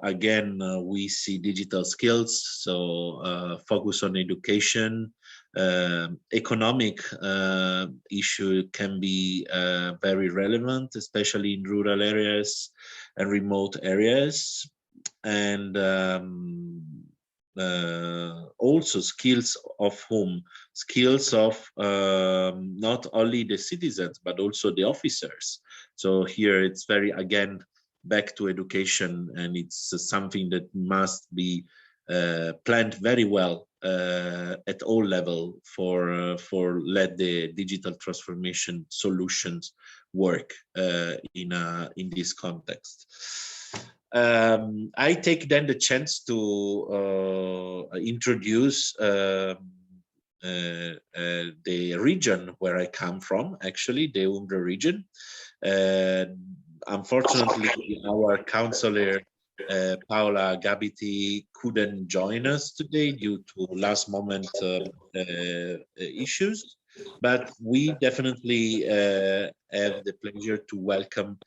again, we see digital skills, so focus on education. Economic issue can be very relevant, especially in rural areas and remote areas, and also skills of whom? Skills of not only the citizens but also the officers. So here it's very, again, back to education, and it's something that must be planned very well at all level for let the digital transformation solutions work in this context. I take then the chance to introduce the region where I come from, actually, the Umbria region. Unfortunately, our councillor Paola Gabiti couldn't join us today due to last moment issues, but we definitely have the pleasure to welcome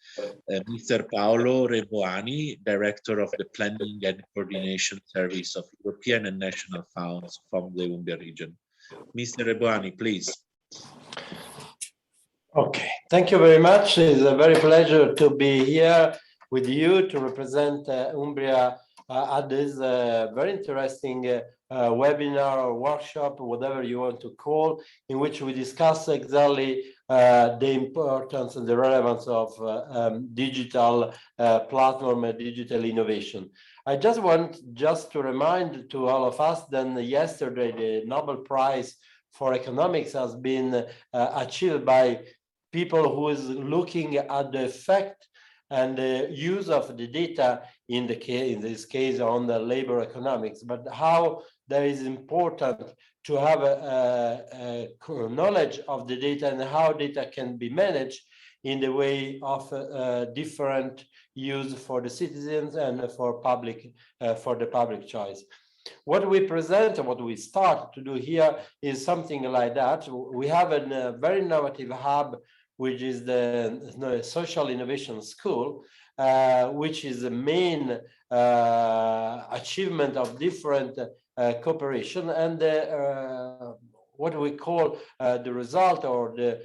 Mr. Paolo Reboani, Director of the Planning and Coordination Service of European and National Funds from the Umbria region. Mr. Reboani, please. Okay, thank you very much. It's a very pleasure to be here with you to represent Umbria at this very interesting webinar or workshop, whatever you want to call, in which we discuss exactly the importance and the relevance of digital platform and digital innovation. I just want to remind to all of us that yesterday the Nobel Prize for Economics has been achieved by people who is looking at the effect and the use of the data in this case on the labor economics, but how that is important to have a knowledge of the data and how data can be managed in the way of different use for the citizens and for the public choice. What we present and what we start to do here is something like that. We have a very innovative hub, which is the Social Innovation School, which is the main achievement of different cooperation, and what we call the result or the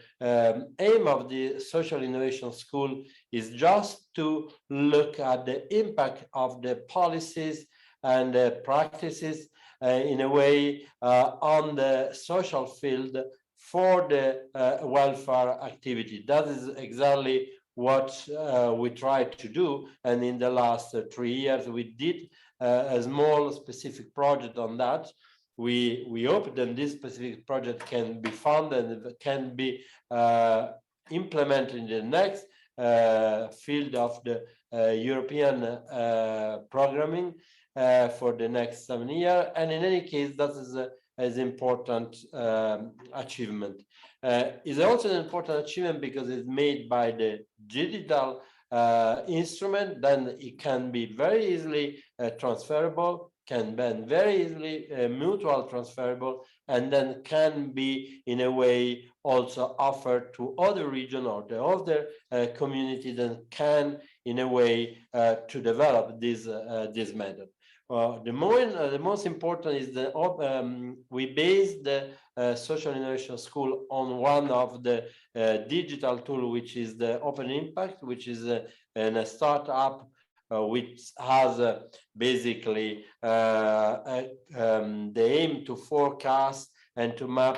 aim of the Social Innovation School is just to look at the impact of the policies and practices in a way on the social field for the welfare activity. That is exactly what we tried to do. And in the last 3 years, we did a small specific project on that. We hope that this specific project can be funded and can be implemented in the next field of the European programming for the next 7 years. And in any case, that is as important achievement. Is also an important achievement because it's made by the digital instrument. Then it can be very easily transferable, can be very easily mutual transferable, and then can be in a way also offered to other region or the other community that can in a way to develop this method. The most important is that we base the Social Innovation School on one of the digital tool, which is the Open Impact, which is a startup which has basically the aim to forecast and to map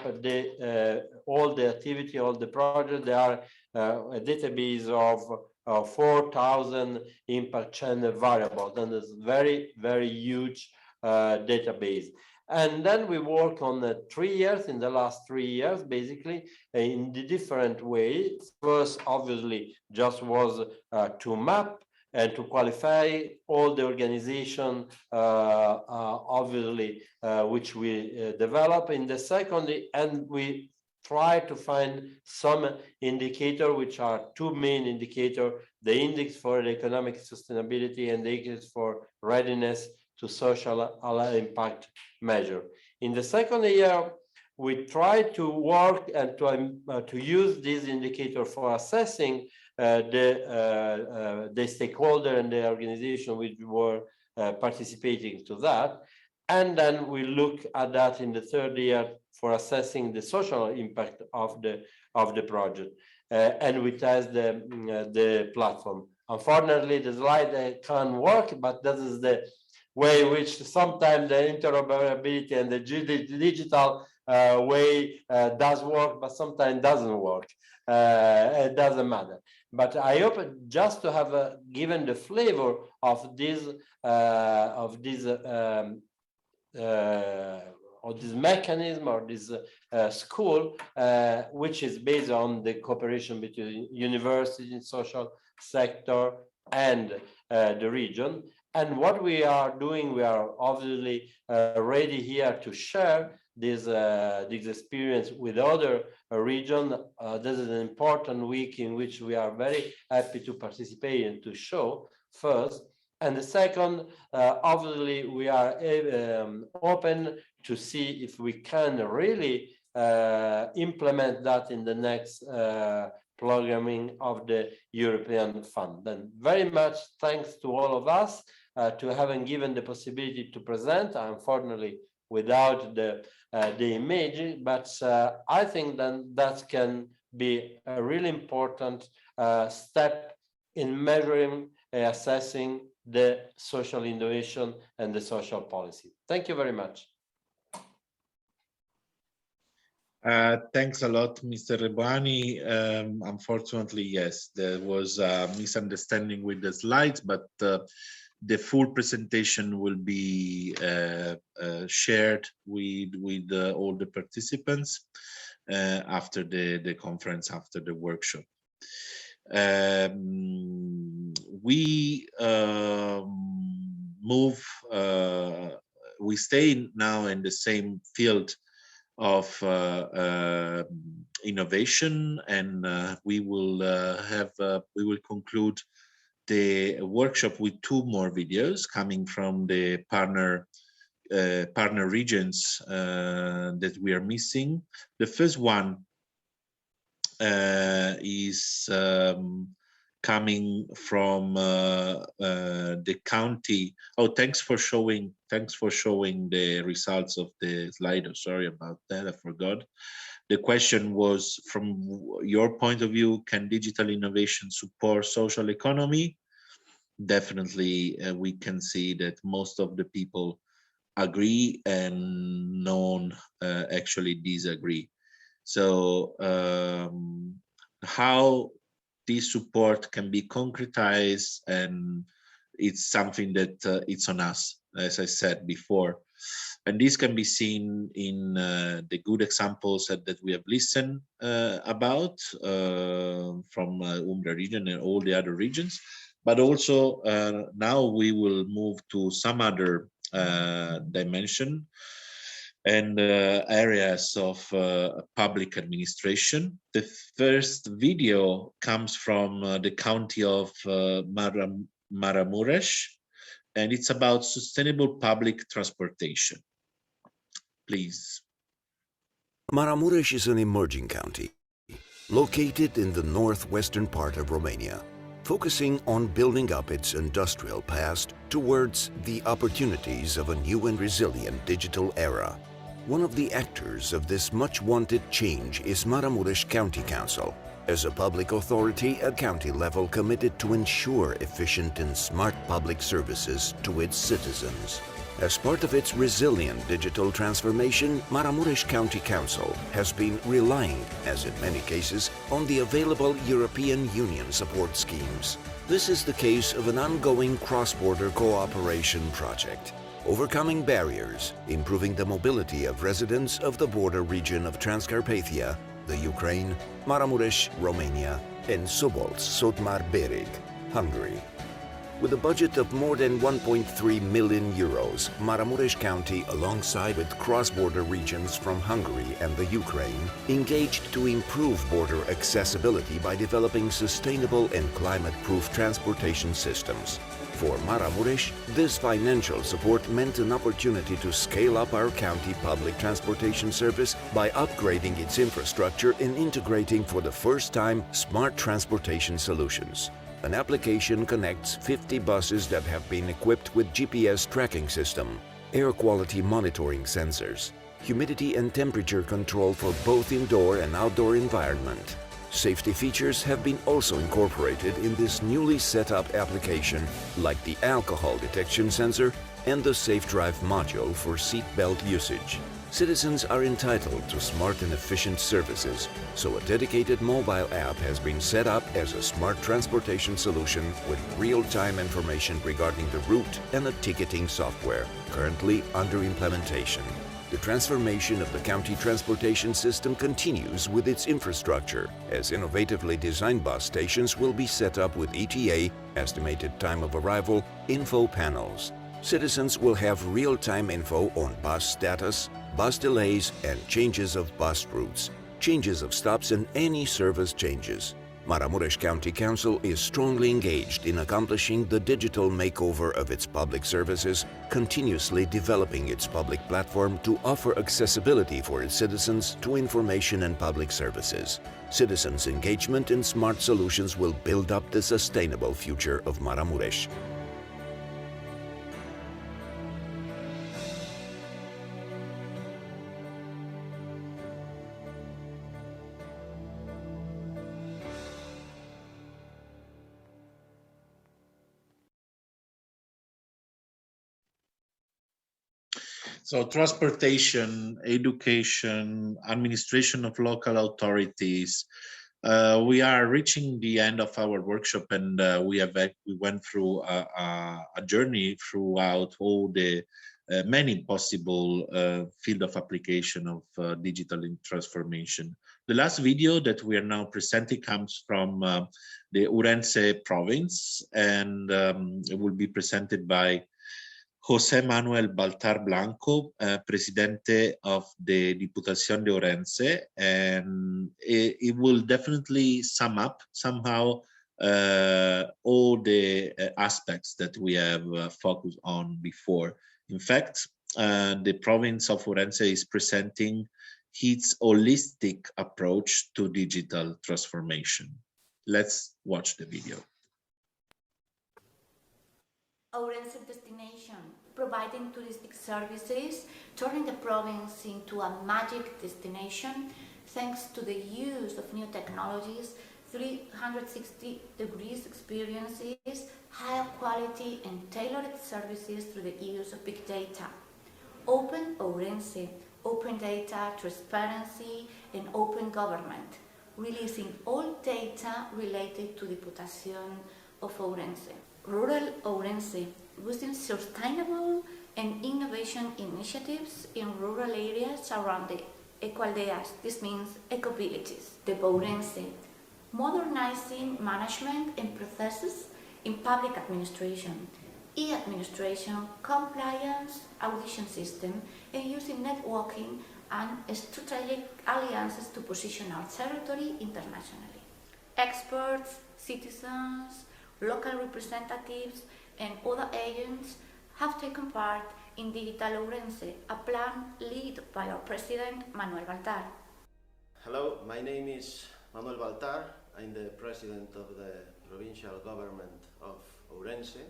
all the activity, all the projects. There are a database of 4,000 impact channel variables, and it's very, very huge database. And then we work on 3 years, in the last 3 years, basically, in the different ways. First, obviously, just was to map and to qualify all the organization, obviously, which we develop. In the second, and we try to find some indicator, which are two main indicators: the index for the economic sustainability and the index for readiness to social impact measure. In the second year, we try to work and to use this indicator for assessing the stakeholder and the organization which were participating to that. And then we look at that in the third year for assessing the social impact of the project. And we test the platform. Unfortunately, the slide can't work, but this is the way in which sometimes the interoperability and the digital way does work, but sometimes doesn't work. It doesn't matter. But I hope just to have given the flavor of this mechanism or this school, which is based on the cooperation between university, social sector, and the region. And what we are doing, we are obviously ready here to share this experience with other regions. This is an important week in which we are very happy to participate and to show first. And the second, obviously, we are open to see if we can really implement that in the next programming of the European Fund. Then very much thanks to all of us to having given the possibility to present, unfortunately without the image, but I think then that can be a really important step in measuring, assessing the social innovation and the social policy. Thank you very much. Thanks a lot, Mr. Rebani. Unfortunately, yes, there was a misunderstanding with the slides, but the full presentation will be shared with all the participants after the conference, after the workshop. We stay now in the same field of innovation, and we will conclude the workshop with two more videos coming from the partner regions that we are missing. The first one is coming from the county. Oh, thanks for showing the results of the slide. Sorry about that, I forgot. The question was, from your point of view, can digital innovation support social economy? Definitely, we can see that most of the people agree and none actually disagree. So how this support can be concretized, and it's something that it's on us, as I said before. And this can be seen in the good examples that we have listened about from Umbria region and all the other regions. But also now we will move to some other dimension and areas of public administration. The first video comes from the county of Maramures, and it's about sustainable public transportation. Please. Maramures is an emerging county located in the northwestern part of Romania, focusing on building up its industrial past towards the opportunities of a new and resilient digital era. One of the actors of this much-wanted change is Maramures County Council, as a public authority at county level committed to ensure efficient and smart public services to its citizens. As part of its resilient digital transformation, Maramures County Council has been relying, as in many cases, on the available European Union support schemes. This is the case of an ongoing cross-border cooperation project, overcoming barriers, improving the mobility of residents of the border region of Transcarpathia, the Ukraine, Maramures, Romania, and Sobolc, Sotmar Bereg, Hungary. With a budget of more than 1.3 million euros, Maramures County, alongside with cross-border regions from Hungary and the Ukraine, engaged to improve border accessibility by developing sustainable and climate-proof transportation systems. For Maramures, this financial support meant an opportunity to scale up our county public transportation service by upgrading its infrastructure and integrating for the first time smart transportation solutions. An application connects 50 buses that have been equipped with GPS tracking system, air quality monitoring sensors, humidity and temperature control for both indoor and outdoor environment. Safety features have been also incorporated in this newly set up application, like the alcohol detection sensor and the Safe Drive module for seat belt usage. Citizens are entitled to smart and efficient services, so a dedicated mobile app has been set up as a smart transportation solution with real-time information regarding the route and a ticketing software, currently under implementation. The transformation of the county transportation system continues with its infrastructure, as innovatively designed bus stations will be set up with ETA, estimated time of arrival, info panels. Citizens will have real-time info on bus status, bus delays and changes of bus routes, changes of stops and any service changes. Maramures County Council is strongly engaged in accomplishing the digital makeover of its public services, continuously developing its public platform to offer accessibility for its citizens to information and public services. Citizens' engagement in smart solutions will build up the sustainable future of Maramures. So transportation, education, administration of local authorities. We are reaching the end of our workshop, and we went through a journey throughout all the many possible field of application of digital transformation. The last video that we are now presenting comes from the Ourense province, and it will be presented by José Manuel Baltar Blanco, Presidente of the Diputación de Ourense, and it will definitely sum up somehow all the aspects that we have focused on before. In fact, the province of Ourense is presenting its holistic approach to digital transformation. Let's watch the video. Ourense destination, providing touristic services, turning the province into a magic destination thanks to the use of new technologies, 360 degrees experiences, high quality and tailored services through the use of big data. Open Ourense, open data, transparency and open government, releasing all data related to the Diputación of Ourense. Rural Ourense, boosting sustainable and innovation initiatives in rural areas around the ecoaldeas. This means eco-villages. The Ourense, modernizing management and processes in public administration, e-administration, compliance, audition system, and using networking and strategic alliances to position our territory internationally. Experts, citizens, local representatives and other agents have taken part in Digital Ourense, a plan led by our president, Manuel Baltar. Hello, my name is Manuel Baltar. I'm the president of the provincial government of Ourense.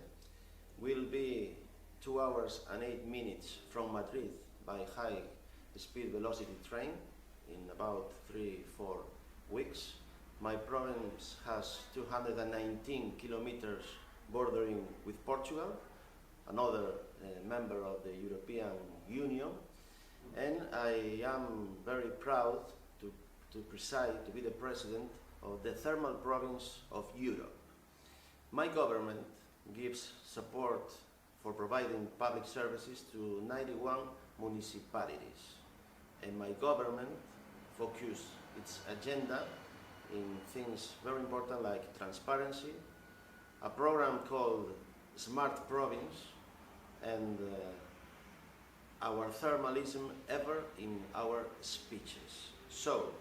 We'll be 2 hours and 8 minutes from Madrid by high-speed velocity train in about 3-4 weeks. My province has 219 kilometers bordering with Portugal, another member of the European Union, and I am very proud to be the president of the thermal province of Europe. My government gives support for providing public services to 91 municipalities, and my government focuses its agenda in things very important like transparency, a program called smart province, and our thermalism ever in our speeches. So,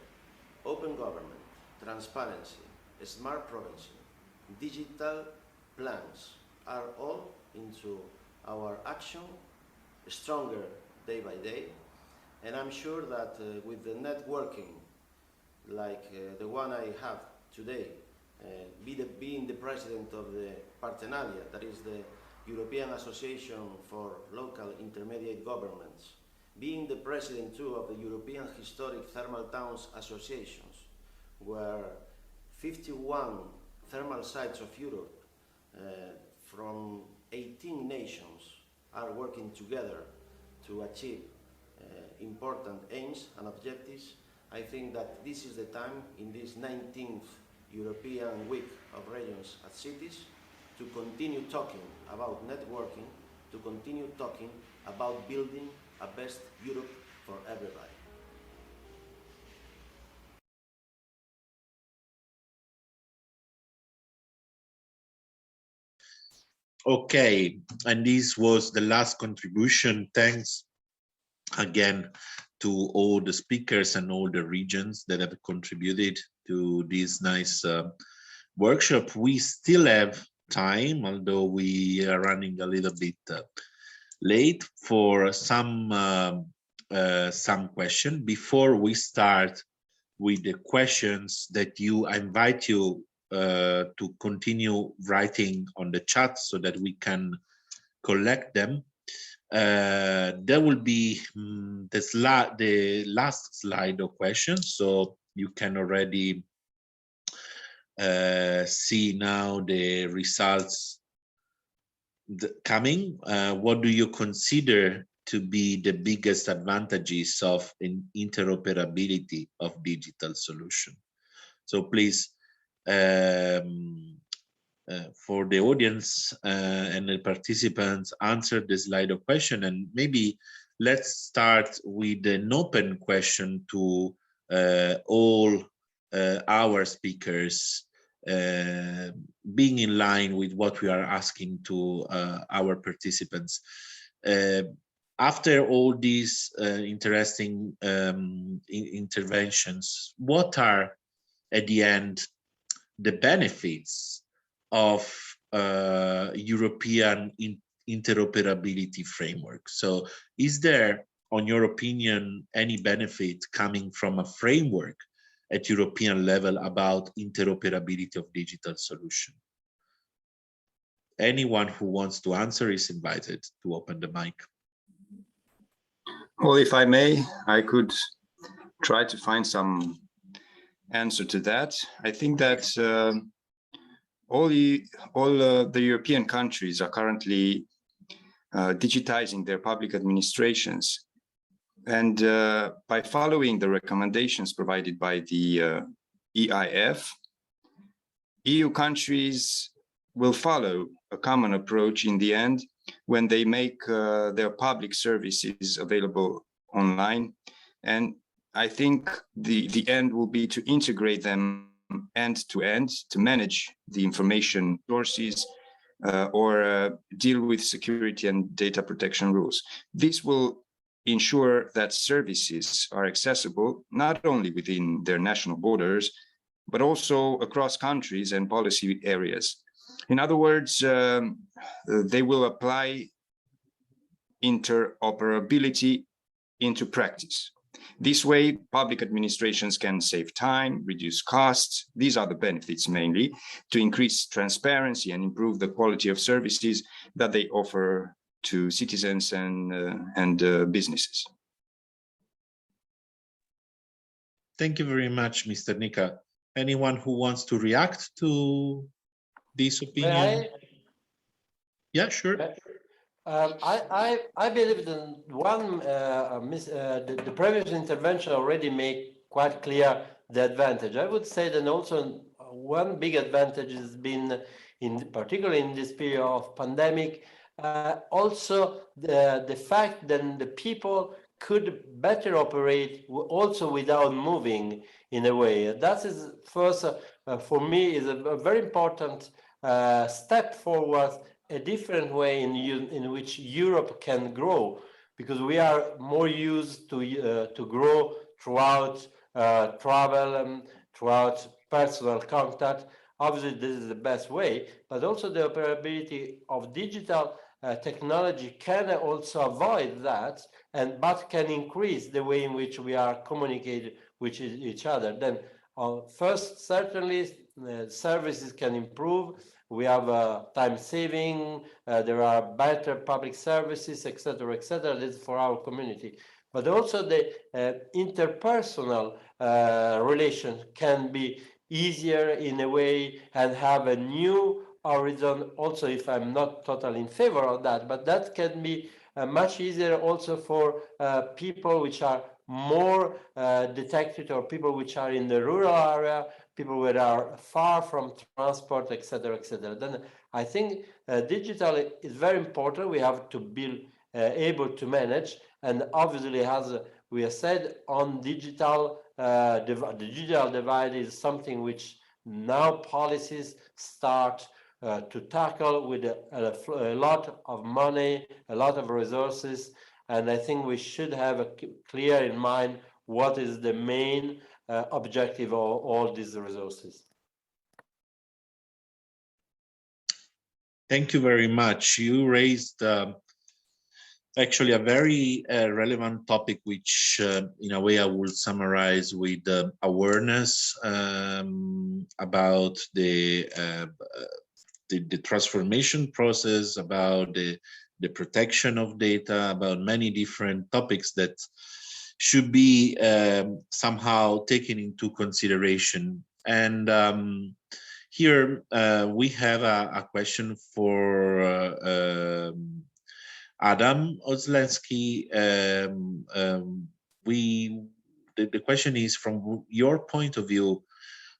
open government, transparency, smart province, digital plans are all into our action, stronger day by day, and I'm sure that with the networking like the one I have today, being the president of the Partenalia, that is the European Association for Local Intermediate Governments, being the president too of the European Historic Thermal Towns Associations, where 51 thermal sites of Europe from 18 nations are working together to achieve important aims and objectives. I think that this is the time in this 19th European Week of Regions and Cities to continue talking about networking, to continue talking about building a best Europe for everybody. Okay, and this was the last contribution. Thanks again to all the speakers and all the regions that have contributed to this nice workshop. We still have time, although we are running a little bit late, for some question. Before we start with the questions that I invite you to continue writing on the chat so that we can collect them. There will be the last slide of questions, so you can already see now the results coming. What do you consider to be the biggest advantages of an interoperability of digital solution? So please, for the audience and the participants, answer the slide of question, and maybe let's start with an open question to all our speakers, being in line with what we are asking to our participants. After all these interesting interventions, what are at the end the benefits of European interoperability framework? So is there, on your opinion, any benefit coming from a framework at European level about interoperability of digital solution? Anyone who wants to answer is invited to open the mic. Well, if I may, I could try to find some answer to that. I think that all the European countries are currently digitizing their public administrations, and by following the recommendations provided by the EIF, EU countries will follow a common approach in the end when they make their public services available online. And I think the end will be to integrate them end to end, to manage the information sources or deal with security and data protection rules. This will ensure that services are accessible not only within their national borders, but also across countries and policy areas. In other words, they will apply interoperability into practice. This way, public administrations can save time, reduce costs. These are the benefits mainly, to increase transparency and improve the quality of services that they offer to citizens and businesses. Thank you very much, Mr. Nika. Anyone who wants to react to this opinion? Yeah, sure. I believe that the previous intervention already made quite clear the advantage. I would say that also one big advantage has been, particularly in this period of pandemic, also the fact that the people could better operate also without moving in a way. That is first, for me, is a very important step forward a different way in which Europe can grow, because we are more used to grow throughout travel and throughout personal contact. Obviously, this is the best way, but also the operability of digital technology can also avoid that, but can increase the way in which we are communicating with each other. Then, first, certainly, services can improve. We have time saving. There are better public services, etc., etc. This is for our community. But also the interpersonal relation can be easier in a way and have a new horizon. Also, if I'm not totally in favor of that, but that can be much easier also for people which are more detected, or people which are in the rural area, people who are far from transport, etc., etc. Then I think digital is very important. We have to be able to manage, and obviously, as we have said, on digital, the digital divide is something which now policies start to tackle with a lot of money, a lot of resources, and I think we should have clear in mind what is the main objective of all these resources. Thank you very much. You raised actually a very relevant topic, which in a way I will summarize with awareness about the transformation process, about the protection of data, about many different topics that should be somehow taken into consideration. And here we have a question for Adam Oslensky. The question is, from your point of view,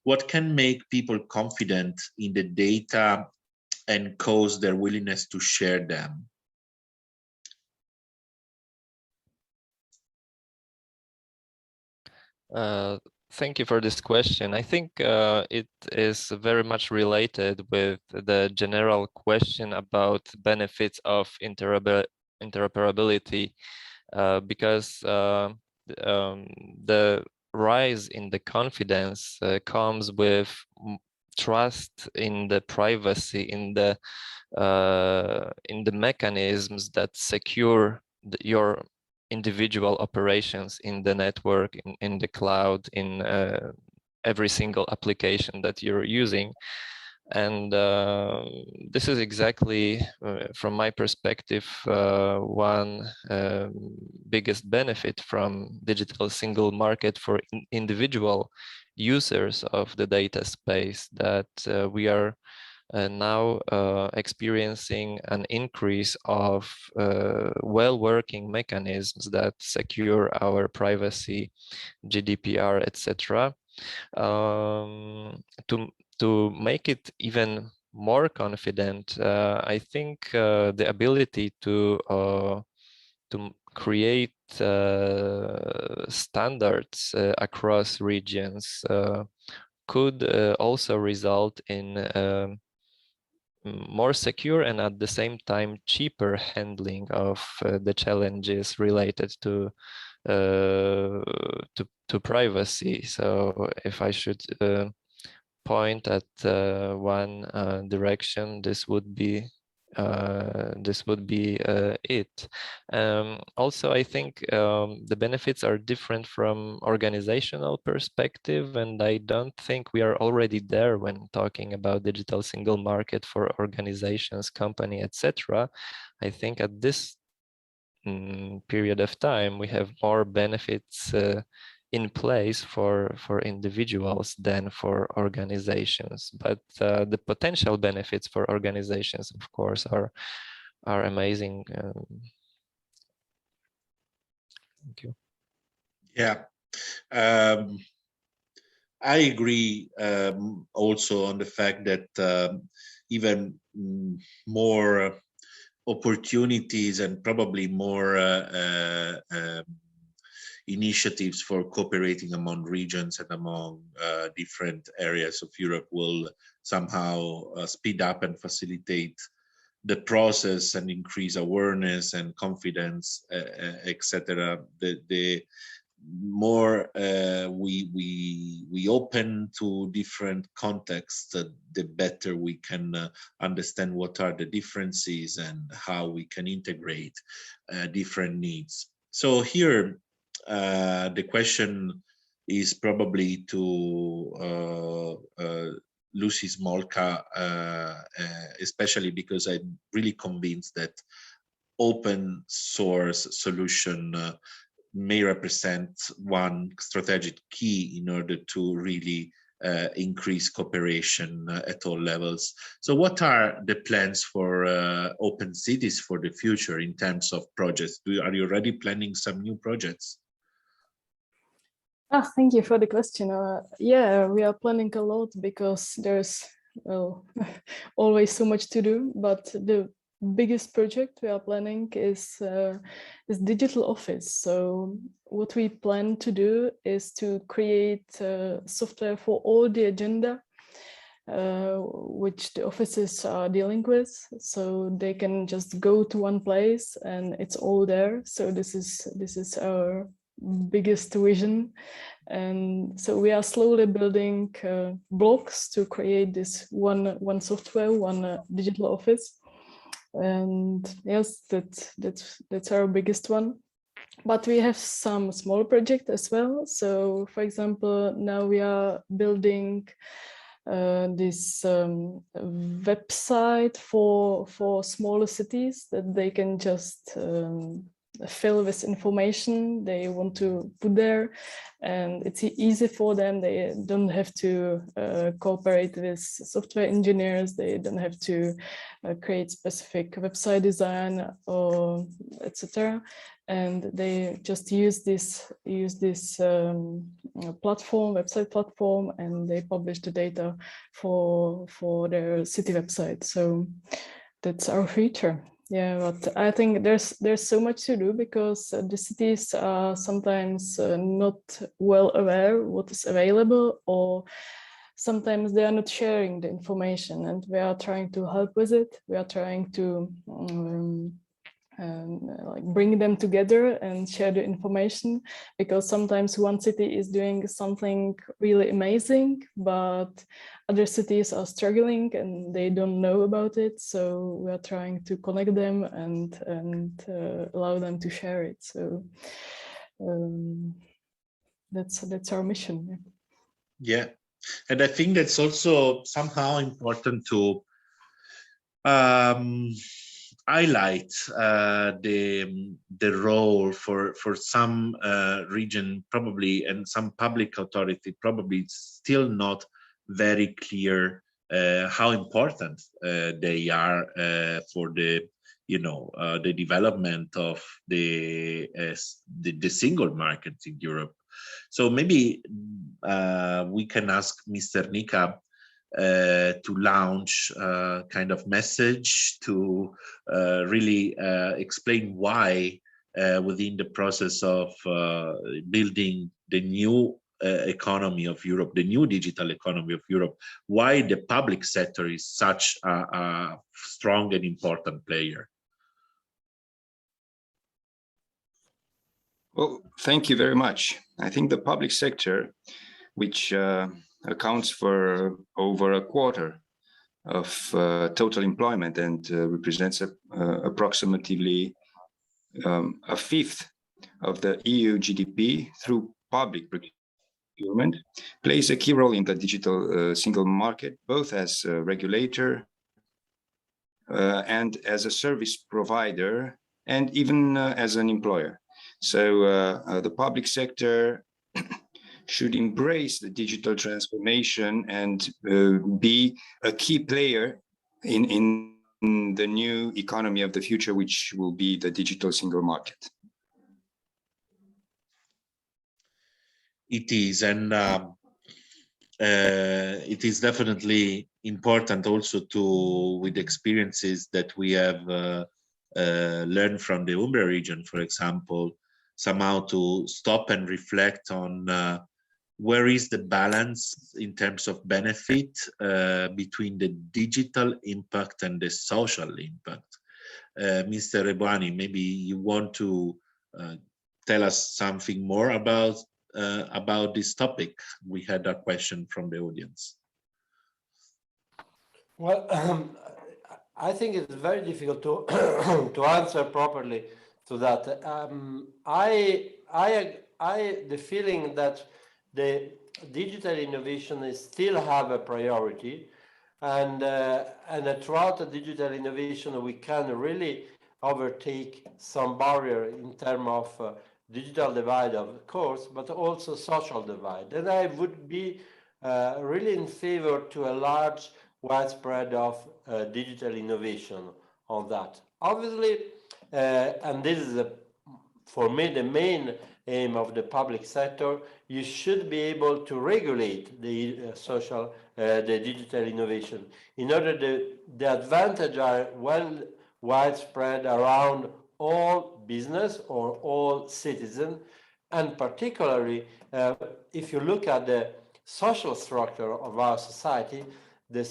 what can make people confident in the data and cause their willingness to share them? Thank you for this question. I think it is very much related with the general question about benefits of interoperability, because the rise in the confidence comes with trust in the privacy, in the mechanisms that secure your individual operations in the network, in the cloud, in every single application that you're using. And this is exactly, from my perspective, one biggest benefit from digital single market for individual users of the data space, that we are now experiencing an increase of well-working mechanisms that secure our privacy, GDPR, etc. To make it even more confident, I think the ability to create standards across regions could also result in more secure and at the same time cheaper handling of the challenges related to privacy. So if I should point at one direction, this would be it. Also, I think the benefits are different from organizational perspective, and I don't think we are already there when talking about digital single market for organizations, company, etc. I think at this period of time we have more benefits in place for individuals than for organizations, but the potential benefits for organizations, of course, are amazing. Thank you. Yeah, I agree also on the fact that even more opportunities and probably more initiatives for cooperating among regions and among different areas of Europe will somehow speed up and facilitate the process and increase awareness and confidence, etc. The more we open to different contexts, the better we can understand what are the differences and how we can integrate different needs. So here, the question is probably to Lucy Smolka, especially because I'm really convinced that open source solution may represent one strategic key in order to really increase cooperation at all levels. So what are the plans for open cities for the future in terms of projects? Are you already planning some new projects? Thank you for the question. Yeah, we are planning a lot because there's always so much to do, but the biggest project we are planning is digital office. So what we plan to do is to create software for all the agenda which the offices are dealing with, so they can just go to one place and it's all there. So this is our biggest vision, and so we are slowly building blocks to create this one software, one digital office. And yes, that's our biggest one. But we have some small projects as well. So for example, now we are building this website for smaller cities that they can just fill with information they want to put there, and it's easy for them. They don't have to cooperate with software engineers. They don't have to create specific website design or etc. And they just use this platform, website platform, and they publish the data for their city website. So that's our future. Yeah, but I think there's so much to do because the cities are sometimes not well aware what is available, or sometimes they are not sharing the information, and we are trying to help with it. We are trying to like bring them together and share the information, because sometimes one city is doing something really amazing, but other cities are struggling and they don't know about it. So we are trying to connect them and allow them to share it. So that's our mission. Yeah, and I think that's also somehow important to highlight the role for some region probably, and some public authority probably still not very clear how important they are for the the development of the single market in Europe. So maybe we can ask Mr. Nika to launch a kind of message to really explain why within the process of building the new economy of Europe, the new digital economy of Europe, why the public sector is such a strong and important player. Well, thank you very much. I think the public sector, which accounts for over a quarter of total employment and represents approximately a fifth of the EU GDP through public procurement, plays a key role in the digital single market, both as a regulator and as a service provider, and even as an employer. So the public sector should embrace the digital transformation and be a key player in the new economy of the future, which will be the digital single market. It is, and it is definitely important also to, with experiences that we have learned from the Umbria region, for example, somehow to stop and reflect on where is the balance in terms of benefit between the digital impact and the social impact. Mr. Rebwani, maybe you want to tell us something more about this topic. We had a question from the audience. Well, I think it's very difficult to to answer properly to that. The feeling that the digital innovation is still have a priority, and throughout the digital innovation we can really overtake some barrier in terms of digital divide, of course, but also social divide. And I would be really in favor to a large widespread of digital innovation on that. Obviously, and this is for me the main aim of the public sector, you should be able to regulate the the digital innovation in order the advantage are well widespread around all business or all citizens, and particularly if you look at the social structure of our society, the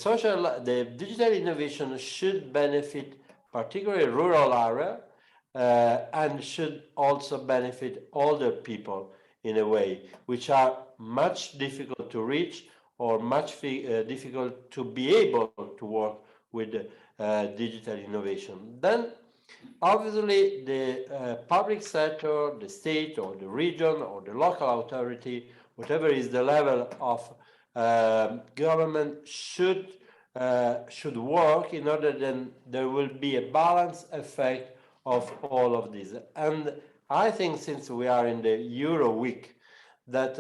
digital innovation should benefit particularly rural area and should also benefit older people in a way, which are much difficult to reach or much difficult to be able to work with digital innovation. Then obviously the public sector, the state or the region or the local authority, whatever is the level of government should work in order that there will be a balanced effect of all of this. And I think since we are in the Euro week, that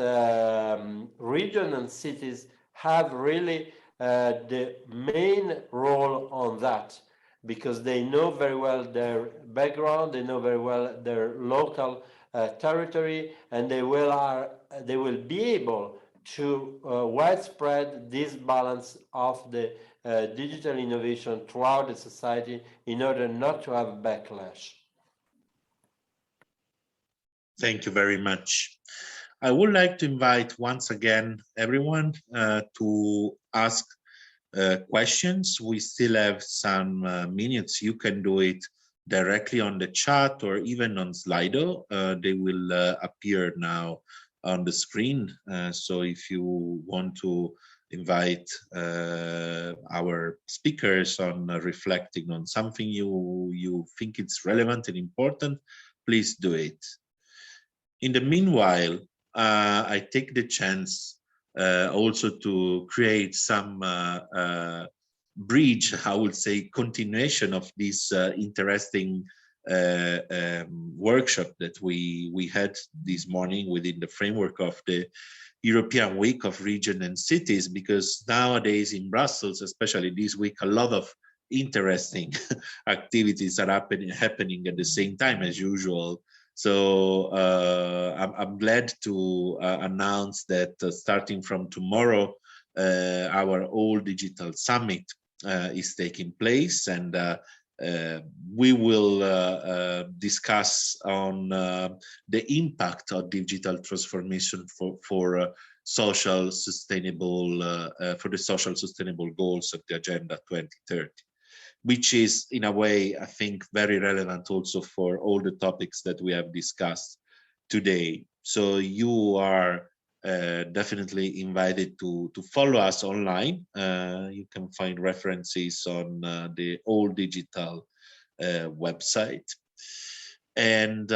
region and cities have really the main role on that, because they know very well their background, they know very well their local territory, and they will be able to widespread this balance of the digital innovation throughout the society in order not to have a backlash. Thank you very much. I would like to invite once again everyone to ask questions. We still have some minutes. You can do it directly on the chat or even on Slido. They will appear now on the screen. So if you want to invite our speakers on reflecting on something you think it's relevant and important, please do it. In the meanwhile, I take the chance also to create some bridge, I would say, continuation of this interesting workshop that we had this morning within the framework of the European Week of Region and Cities, because nowadays in Brussels, especially this week, a lot of interesting activities are happening at the same time as usual. So I'm glad to announce that starting from tomorrow, our All Digital Summit is taking place, and we will discuss on the impact of digital transformation for social sustainable for the social sustainable goals of the Agenda 2030, which is in a way, I think, very relevant also for all the topics that we have discussed today. So you are definitely invited to follow us online. You can find references on the All Digital website. And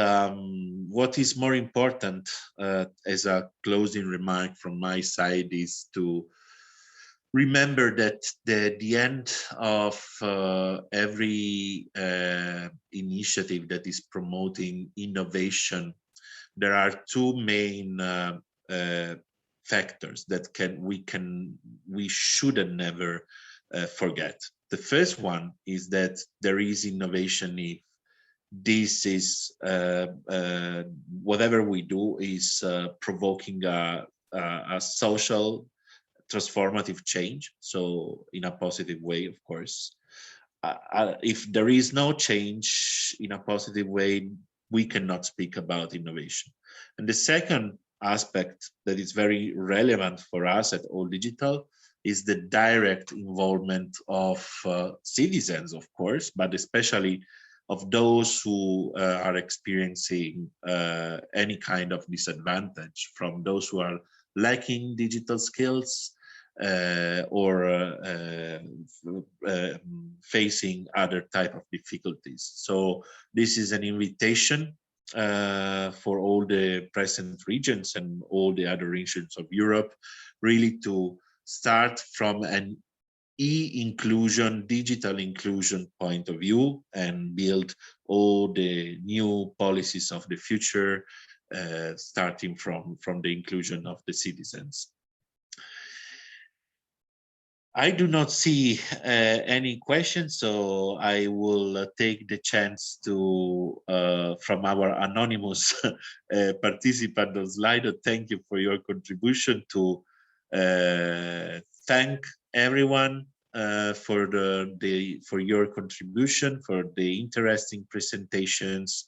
what is more important as a closing remark from my side is to remember that the end of every initiative that is promoting innovation, there are two main factors that we should never forget. The first one is that there is innovation if this is whatever we do is provoking a social transformative change, so in a positive way, of course. If there is no change in a positive way, we cannot speak about innovation. And the second aspect that is very relevant for us at All Digital is the direct involvement of citizens, of course, but especially of those who are experiencing any kind of disadvantage, from those who are lacking digital skills or facing other type of difficulties. So this is an invitation for all the present regions and all the other regions of Europe, really to start from an e-inclusion, digital inclusion point of view, and build all the new policies of the future, starting from the inclusion of the citizens. I do not see any questions, so I will take the chance to, from our anonymous participant on Slido, thank you for your contribution, to thank everyone for your contribution, for the interesting presentations.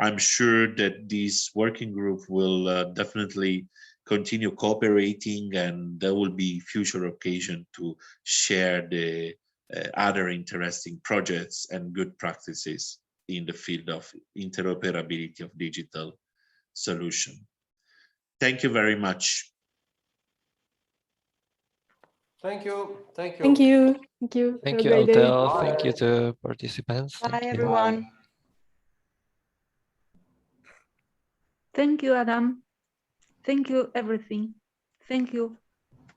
I'm sure that this working group will definitely continue cooperating, and there will be future occasion to share the other interesting projects and good practices in the field of interoperability of digital solution. Thank you very much. Thank you. Thank you. Thank you. Thank you. Thank Have you, a great day. Alteo. Thank you to participants. Bye, Thank you. everyone. Thank you, Adam. Thank you, everything. Thank you.